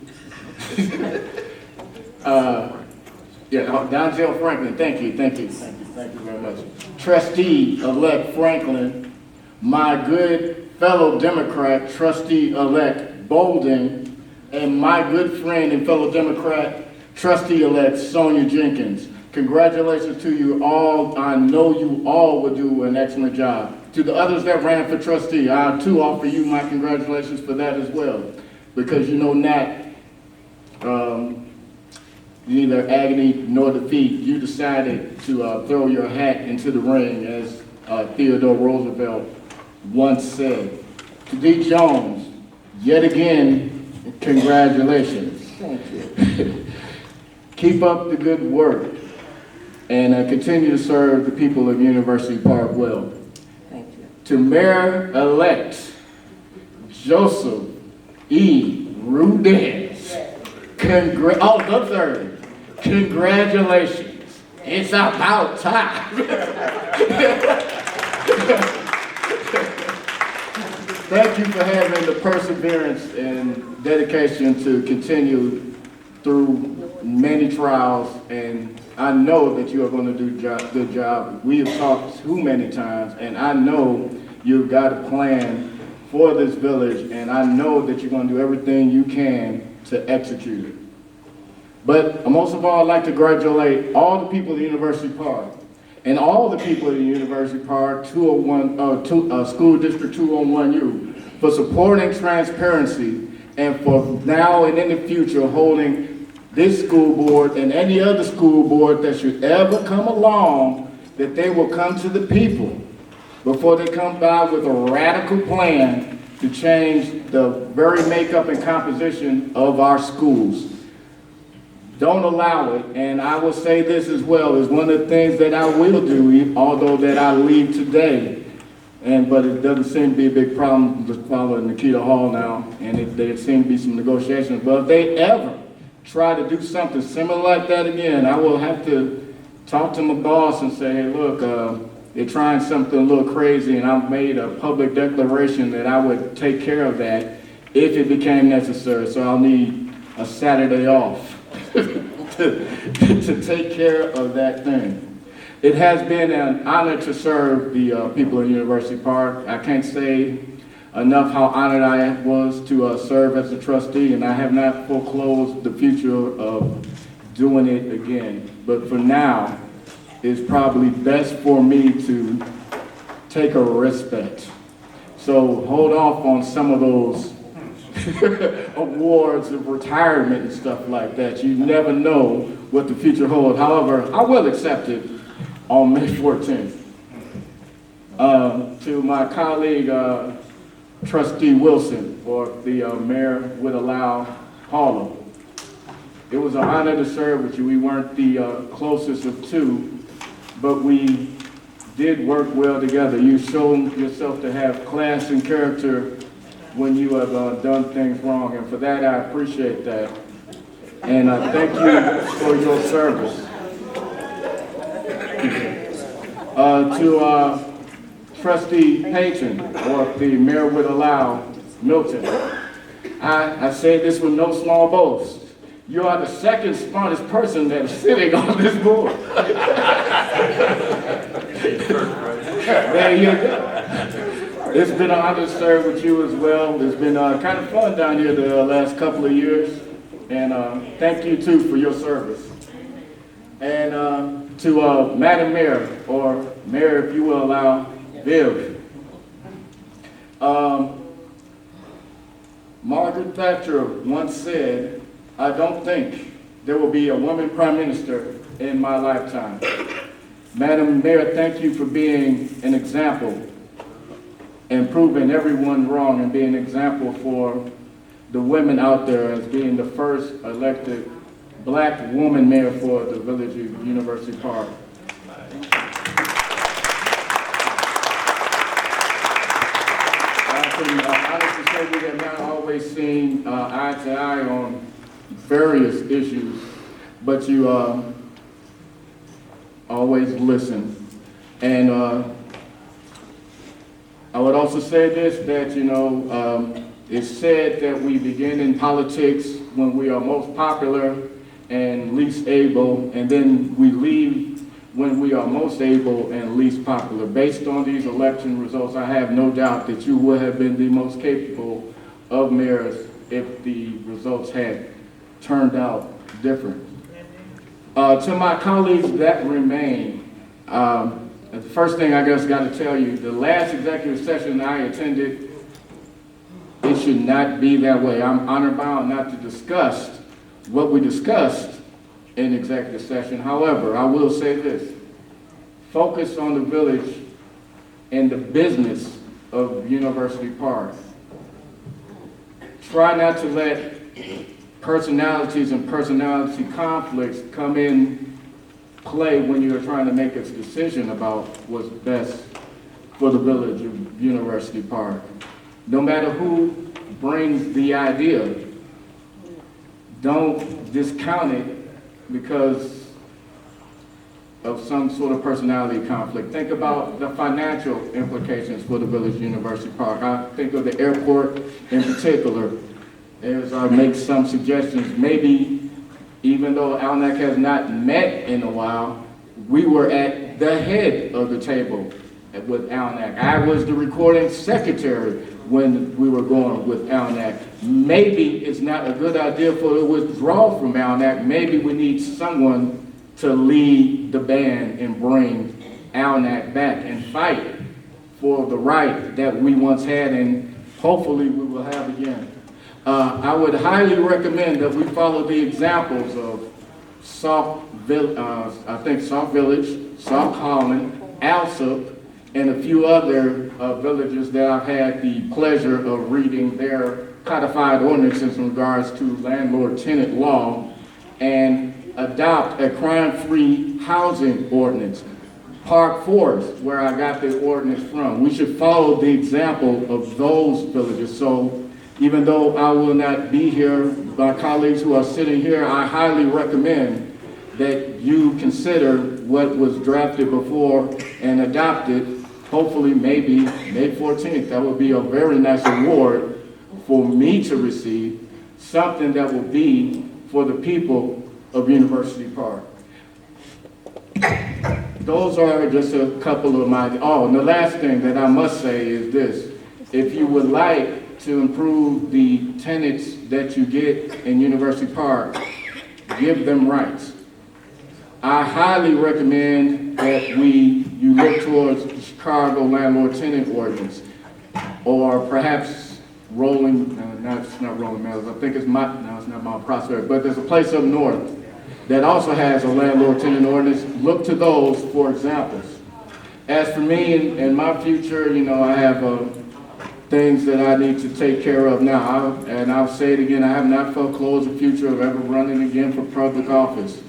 Donzel Franklin, thank you very much. Trustee-elect Franklin, my good fellow Democrat, Trustee-elect Bolden, and my good friend and fellow Democrat, Trustee-elect Sonia Jenkins. Congratulations to you all. I know you all will do an excellent job. To the others that ran for trustee, I too offer you my congratulations for that as well. Because you know, Nat, neither agony nor defeat, you decided to throw your hat into the ring, as Theodore Roosevelt once said. To D. Jones, yet again, congratulations. Thank you. Keep up the good work and continue to serve the people of University Park well. Thank you. To Mayor-elect Joseph E. Rudez, the third, congratulations. It's about time. Thank you for having the perseverance and dedication to continue through many trials, and I know that you are going to do a good job. We have talked too many times, and I know you've got a plan for this village, and I know that you're going to do everything you can to execute it. But most of all, I'd like to congratulate all the people at the University Park and all the people at the University Park School District 201U for supporting transparency and for now and in the future holding this school board and any other school board that should ever come along, that they will come to the people before they come by with a radical plan to change the very makeup and composition of our schools. Don't allow it, and I will say this as well, is one of the things that I will do, although that I leave today, but it doesn't seem to be a big problem just following Nikita Hall now, and there seem to be some negotiations, but if they ever try to do something similar like that again, I will have to talk to my boss and say, hey, look, they're trying something a little crazy, and I've made a public declaration that I would take care of that if it became necessary, so I'll need a Saturday off. to take care of that thing. It has been an honor to serve the people at University Park. I can't say enough how honored I was to serve as a trustee, and I have not foreclosed the future of doing it again. But for now, it's probably best for me to take a respite. So hold off on some of those awards of retirement and stuff like that. You never know what the future holds. However, I will accept it on May 14th. To my colleague, Trustee Wilson, or the mayor would allow Harlem. It was an honor to serve with you. We weren't the closest of two, but we did work well together. You showed yourself to have class and character when you have done things wrong, and for that I appreciate that. And I thank you for your service. To Trustee Payton, or if the mayor would allow, Milton, I say this with no small boast. You are the second smartest person that is sitting on this board. There you go. It's been an honor to serve with you as well. It's been kind of fun down here the last couple of years. And thank you too for your service. And to Madam Mayor, or Mayor if you will allow, Viv. Margaret Thatcher once said, I don't think there will be a woman prime minister in my lifetime. Madam Mayor, thank you for being an example and proving everyone wrong and being an example for the women out there as being the first elected black woman mayor for the village of University Park. I can honestly say we have not always seen eye to eye on various issues, but you always listen. And I would also say this, that, it's said that we begin in politics when we are most popular and least able, and then we leave when we are most able and least popular. Based on these election results, I have no doubt that you would have been the most capable of mayors if the results had turned out different. To my colleagues that remain, the first thing I guess got to tell you, the last executive session I attended, it should not be that way. I'm honor bound not to discuss what we discussed in executive session. However, I will say this, focus on the village and the business of University Park. Try not to let personalities and personality conflicts come in play when you're trying to make a decision about what's best for the village of University Park. No matter who brings the idea, don't discount it because of some sort of personality conflict. Think about the financial implications for the village of University Park. I think of the airport in particular. As I make some suggestions, maybe even though Alnac has not met in a while, we were at the head of the table with Alnac. I was the recording secretary when we were going with Alnac. Maybe it's not a good idea for the withdrawal from Alnac. Maybe we need someone to lead the band and bring Alnac back and fight for the right that we once had and hopefully we will have again. I would highly recommend that we follow the examples of Sauk Village, Sauk Holland, Alsop, and a few other villages that I've had the pleasure of reading their codified ordinances in regards to landlord-tenant law and adopt a crime-free housing ordinance. Park Forest, where I got the ordinance from. We should follow the example of those villages. So even though I will not be here, my colleagues who are sitting here, I highly recommend that you consider what was drafted before and adopted. Hopefully, maybe May 14th, that would be a very nice award for me to receive, something that will be for the people of University Park. Those are just a couple of my, and the last thing that I must say is this. If you would like to improve the tenants that you get in University Park, give them rights. I highly recommend that you look towards the Chicago landlord-tenant ordinance, or perhaps it's not Rolling Meadows, I think it's not Mount Prospect, but there's a place up north that also has a landlord-tenant ordinance. Look to those for examples. As for me and my future, I have things that I need to take care of now. And I'll say it again, I have not foreclosed the future of ever running again for public office.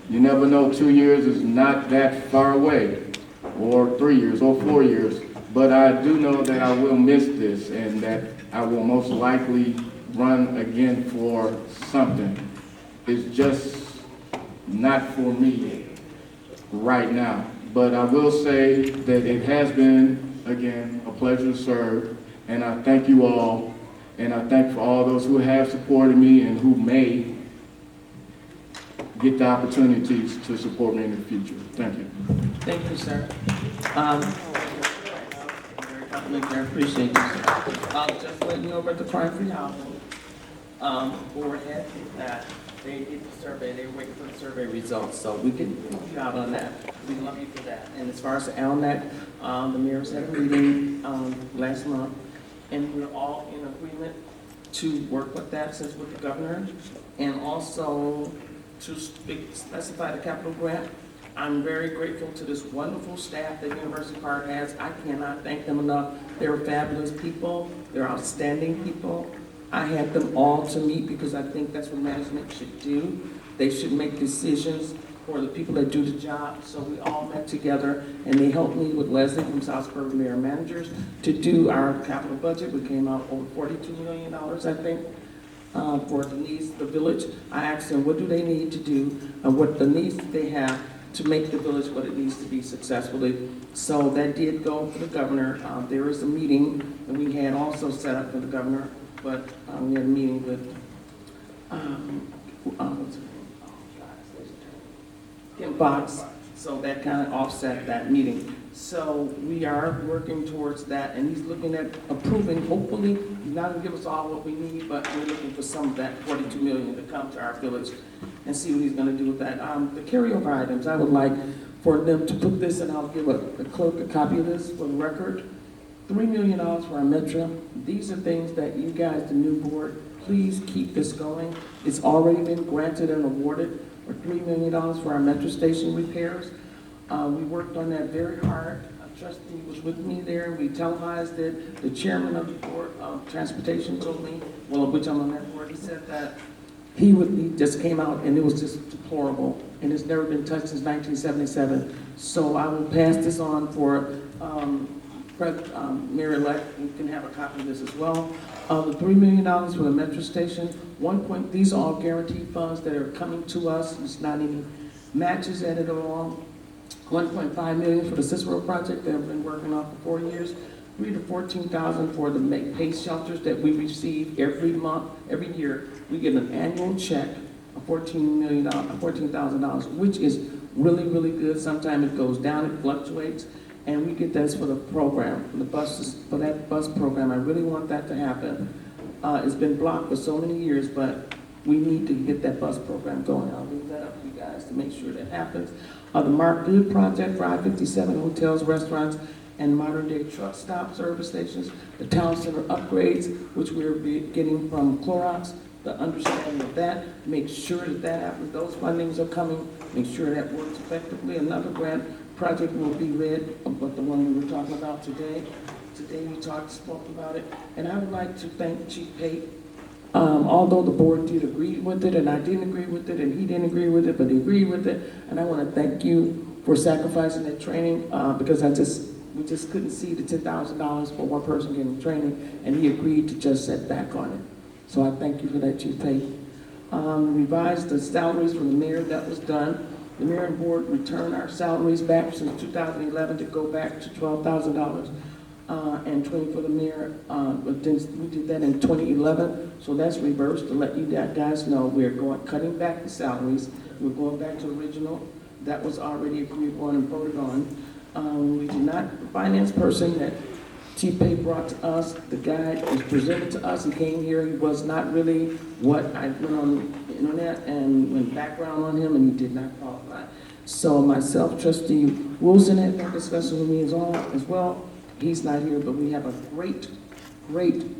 You never know, 2 years is not that far away, or 3 years, or 4 years. But I do know that I will miss this and that I will most likely run again for something. It's just not for me right now. But I will say that it has been, again, a pleasure to serve, and I thank you all, and I thank for all those who have supported me and who may get the opportunities to support me in the future. Thank you. Thank you, sir. Very complimentary, I appreciate you, sir. Just letting you know about the crime-free housing. Board had that. They did the survey, they were waiting for the survey results, so we can help you out on that. We love you for that. And as far as the Alnac, the mayor's had a meeting last month, and we're all in agreement to work with that, since with the governor, and also to specify the capital grant. I'm very grateful to this wonderful staff that University Park has. I cannot thank them enough. They're fabulous people. They're outstanding people. I had them all to meet because I think that's what management should do. They should make decisions for the people that do the job. So we all met together, and they helped me with Leslie from South Suburban Mayor Managers to do our capital budget. We came out over $42 million, I think, for the needs of the village. I asked them, what do they need to do, and what the needs they have to make the village what it needs to be successfully. So that did go for the governor. There is a meeting that we had also set up for the governor, but we had a meeting with what's her name? Kim Fox. So that kind of offset that meeting. So we are working towards that, and he's looking at approving, hopefully, he's not gonna give us all what we need, but we're looking for some of that $42 million to come to our village and see what he's gonna do with that. The carryover items, I would like for them to put this, and I'll give a clerk a copy of this for the record. $3 million for our metro. These are things that you guys, the new board, please keep this going. It's already been granted and awarded for $3 million for our metro station repairs. We worked on that very hard. A trustee was with me there. We televised it. The chairman of the board of transportation told me, which I'm on that board, he said that he just came out and it was just deplorable, and it's never been touched since 1977. So I will pass this on for Mayor-elect. You can have a copy of this as well. The $3 million for the metro station. These are all guaranteed funds that are coming to us. It's not any matches at it at all. $1.5 million for the Cicero project that I've been working on for 4 years. $3,000 to $14,000 for the PACE shelters that we receive every month, every year. We get an annual check $14,000, which is really, really good. Sometimes it goes down, it fluctuates, and we get that for the program, for the buses, for that bus program. I really want that to happen. It's been blocked for so many years, but we need to get that bus program going. I'll leave that up to you guys to make sure that happens. The Mark Good project for I-57 hotels, restaurants, and modern day truck stop service stations. The town center upgrades, which we're getting from Clorox, the understanding of that, make sure that that happens, those fundings are coming, make sure that works effectively. Another grant project will be read, but the one we were talking about today. Today we spoke about it, and I would like to thank Chief Pate. Although the board did agree with it, and I didn't agree with it, and he didn't agree with it, but he agreed with it, and I want to thank you for sacrificing that training, because we just couldn't see the $10,000 for one person getting training, and he agreed to just set back on it. So I thank you for that, Chief Pate. Revised the salaries from the mayor, that was done. The mayor and board returned our salaries back since 2011 to go back to $12,000 and $20 for the mayor. But then we did that in 2011, so that's reversed to let you guys know we're cutting back the salaries. We're going back to original. That was already agreed on and voted on. We did not, the finance person that Chief Pate brought to us, the guy was presented to us, he came here, he was not really what I went on the internet and went background on him, and he did not qualify. So myself, Trustee Wilson had that discussion with me as well. He's not here, but we have a great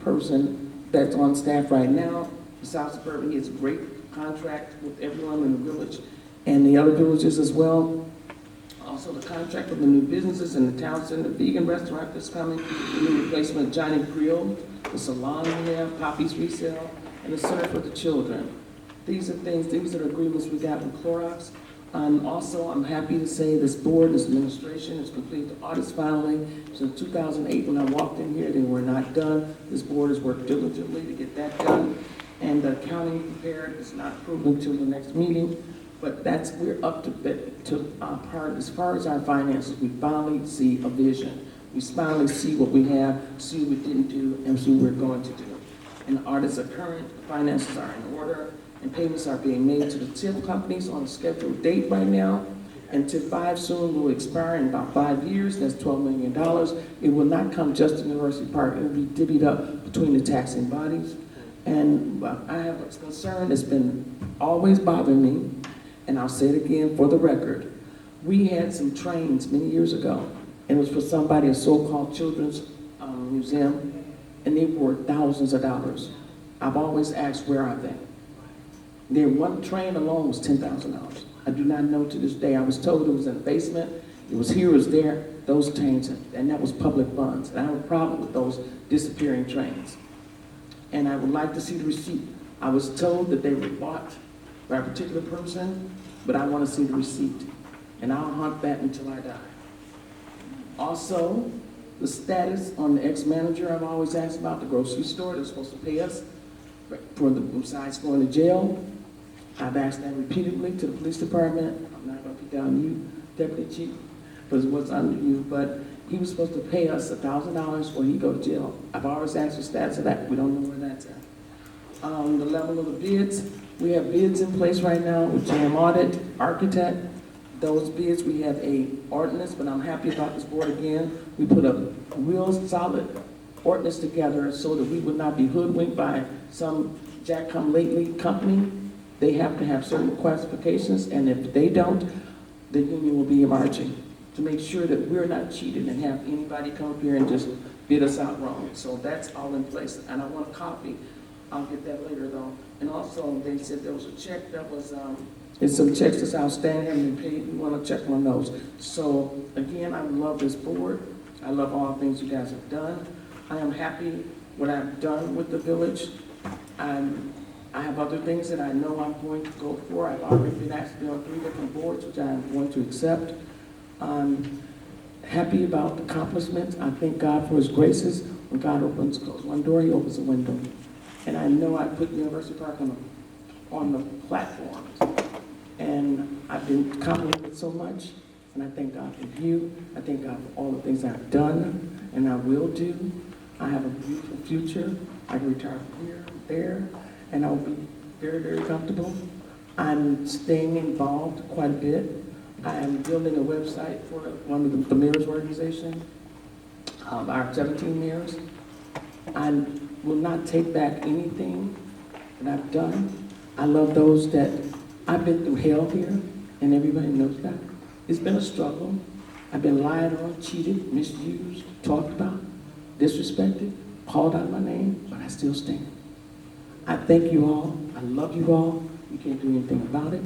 person that's on staff right now. The South Suburban, he has a great contract with everyone in the village and the other villages as well. Also, the contract with the new businesses in the town center, the vegan restaurant that's coming, the new replacement of Johnny Grill, the salon we have, Poppy's Resale, and the Center for the Children. These are the agreements we got with Clorox. Also, I'm happy to say this board, this administration has completed the audits finally. Since 2008, when I walked in here, they were not done. This board has worked diligently to get that done. And the accounting prepared is not approved until the next meeting. But we're up to part as far as our finances. We finally see a vision. We finally see what we have, see what we didn't do, and see what we're going to do. And the audits are current, the finances are in order, and payments are being made to the TIF companies on a scheduled date right now. And TIF 5 soon will expire in about 5 years. That's $12 million. It will not come just to University Park. It will be divvied up between the taxing bodies. And I have a concern that's been always bothering me. And I'll say it again for the record. We had some trains many years ago, and it was for somebody, a so-called children's museum, and they were thousands of dollars. I've always asked, where are they? Their one train alone was $10,000. I do not know to this day. I was told it was in the basement. It was here, it was there, those trains, and that was public funds. And I have a problem with those disappearing trains. And I would like to see the receipt. I was told that they were bought by a particular person, but I want to see the receipt. And I'll hunt that until I die. Also, the status on the ex-manager I've always asked about, the grocery store that's supposed to pay us besides going to jail. I've asked that repeatedly to the police department. I'm not going to put down you, Deputy Chief, because it was under you, but he was supposed to pay us $1,000 when he go to jail. I've always asked the status of that. We don't know where that's at. The level of the bids, we have bids in place right now with Jam Audit, Architect. Those bids, we have a ordinance, but I'm happy about this board again. We put a real solid ordinance together so that we would not be hoodwinked by some Jack-come-lately company. They have to have certain classifications, and if they don't, the union will be marching to make sure that we're not cheated and have anybody come up here and just bid us out wrong. So that's all in place, and I want a copy. I'll get that later though. And also, they said there was a check that was, there's some checks that's outstanding, haven't been paid. We want to check on those. So again, I love this board. I love all the things you guys have done. I am happy what I've done with the village. I have other things that I know I'm going to go for. I've already been asked to be on 3 different boards, which I am going to accept. I'm happy about the accomplishments. I thank God for his graces. When God opens, closes one door, he opens a window. And I know I put University Park on the platform. And I've been complimented so much. And I thank God for you. I thank God for all the things I've done and I will do. I have a beautiful future. I can retire from here, there, and I'll be very, very comfortable. I'm staying involved quite a bit. I am building a website for one of the mayor's organization, our 17 mayors. I will not take back anything that I've done. I love those that, I've been through hell here, and everybody knows that. It's been a struggle. I've been lied on, cheated, misused, talked about, disrespected, called out my name, but I still stand. I thank you all. I love you all. You can't do anything about it,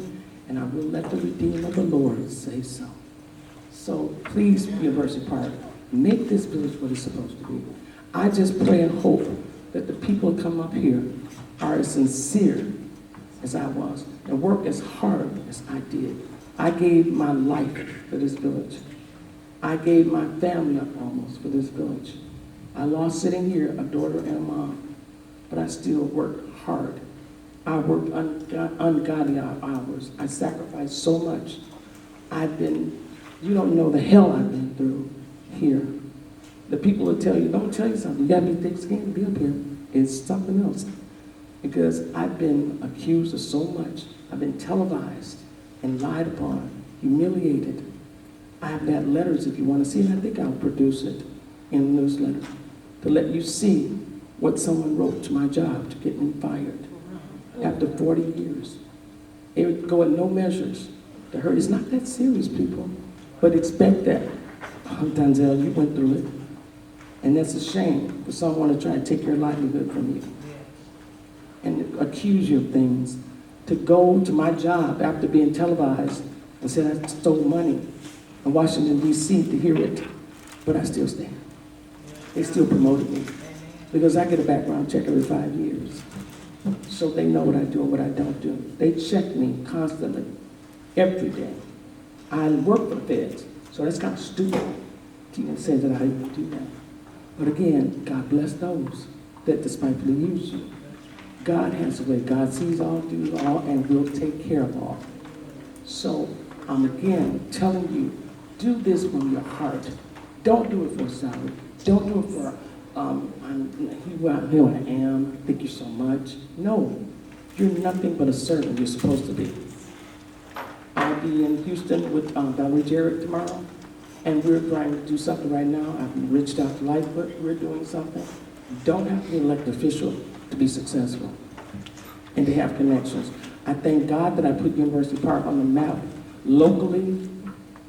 and I will let the Redeemer of the Lord say so. So please, University Park, make this village what it's supposed to be. I just pray and hope that the people who come up here are as sincere as I was and work as hard as I did. I gave my life for this village. I gave my family up almost for this village. I lost sitting here a daughter and a mom, but I still worked hard. I worked ungodly hours. I sacrificed so much. You don't know the hell I've been through here. The people will tell you, don't tell you something. You gotta be thick-skinned to be up here. It's something else. Because I've been accused of so much. I've been televised and lied upon, humiliated. I have had letters, if you want to see it. I think I'll produce it in the newsletter to let you see what someone wrote to my job to get me fired after 40 years. They would go at no measures to hurt. It's not that serious, people, but expect that. Oh, Denzel, you went through it. And that's a shame for someone to try to take your livelihood from you and accuse you of things. To go to my job after being televised and said I stole money in Washington, D.C. to hear it, but I still stand. They still promoted me because I get a background check every 5 years. So they know what I do and what I don't do. They check me constantly, every day. I work for the feds, so that's kind of stupid to even say that I do that. But again, God bless those that despitefully use you. God has a way. God sees all, does all, and will take care of all. So I'm again telling you, do this from your heart. Don't do it for a salary. Don't do it for, here I am, thank you so much. No, you're nothing but a servant. You're supposed to be. I'll be in Houston with Valerie Jarrett tomorrow, and we're trying to do something right now. I've reached out to Lightfoot. We're doing something. You don't have to be an elected official to be successful and to have connections. I thank God that I put University Park on the map locally,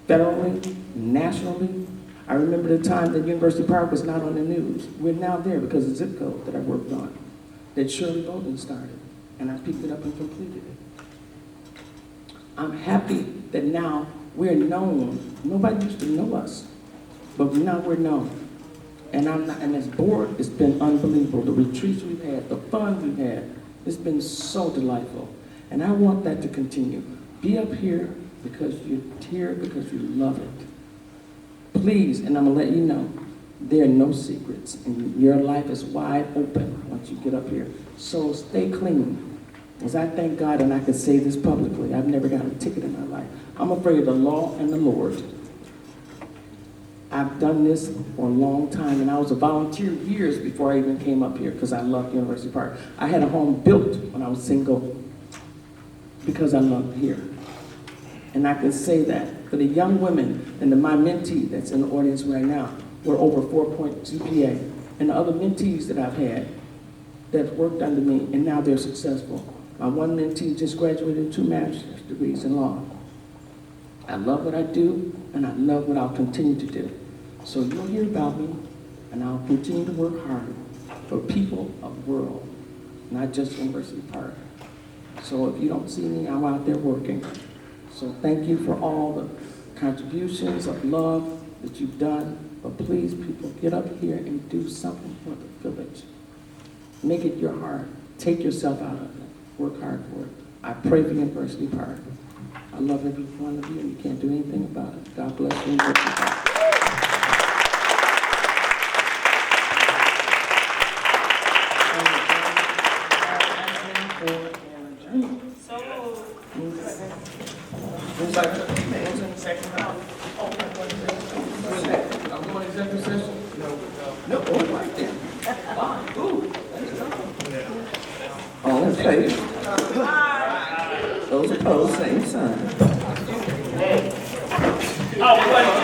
federally, nationally. I remember the time that University Park was not on the news. We're now there because of the zip code that I worked on, that Shirley Bolden started, and I picked it up and completed it. I'm happy that now we're known. Nobody used to know us, but now we're known. And as board, it's been unbelievable. The retreats we've had, the fun we've had, it's been so delightful. And I want that to continue. Be up here because you're here because you love it. Please, and I'm gonna let you know, there are no secrets, and your life is wide open once you get up here. So stay clean. As I thank God, and I can say this publicly, I've never gotten a ticket in my life. I'm afraid of the law and the Lord. I've done this for a long time, and I was a volunteer years before I even came up here because I loved University Park. I had a home built when I was single because I loved here. And I can say that for the young women and my mentee that's in the audience right now, we're over 4.2 GPA, and the other mentees that I've had that worked under me, and now they're successful. My one mentee just graduated with 2 master's degrees in law. I love what I do, and I love what I'll continue to do. So you'll hear about me, and I'll continue to work hard for people of the world, not just University Park. So if you don't see me, I'm out there working. So thank you for all the contributions of love that you've done. But please, people, get up here and do something for the village. Make it your heart. Take yourself out of it. Work hard for it. I pray for University Park. I love every one of you, and you can't do anything about it. God bless you. University Park. I'm going executive session? No, right there. Fine. Ooh, that's tough. All in favor? Those those opposed, same sign. Oh, wait.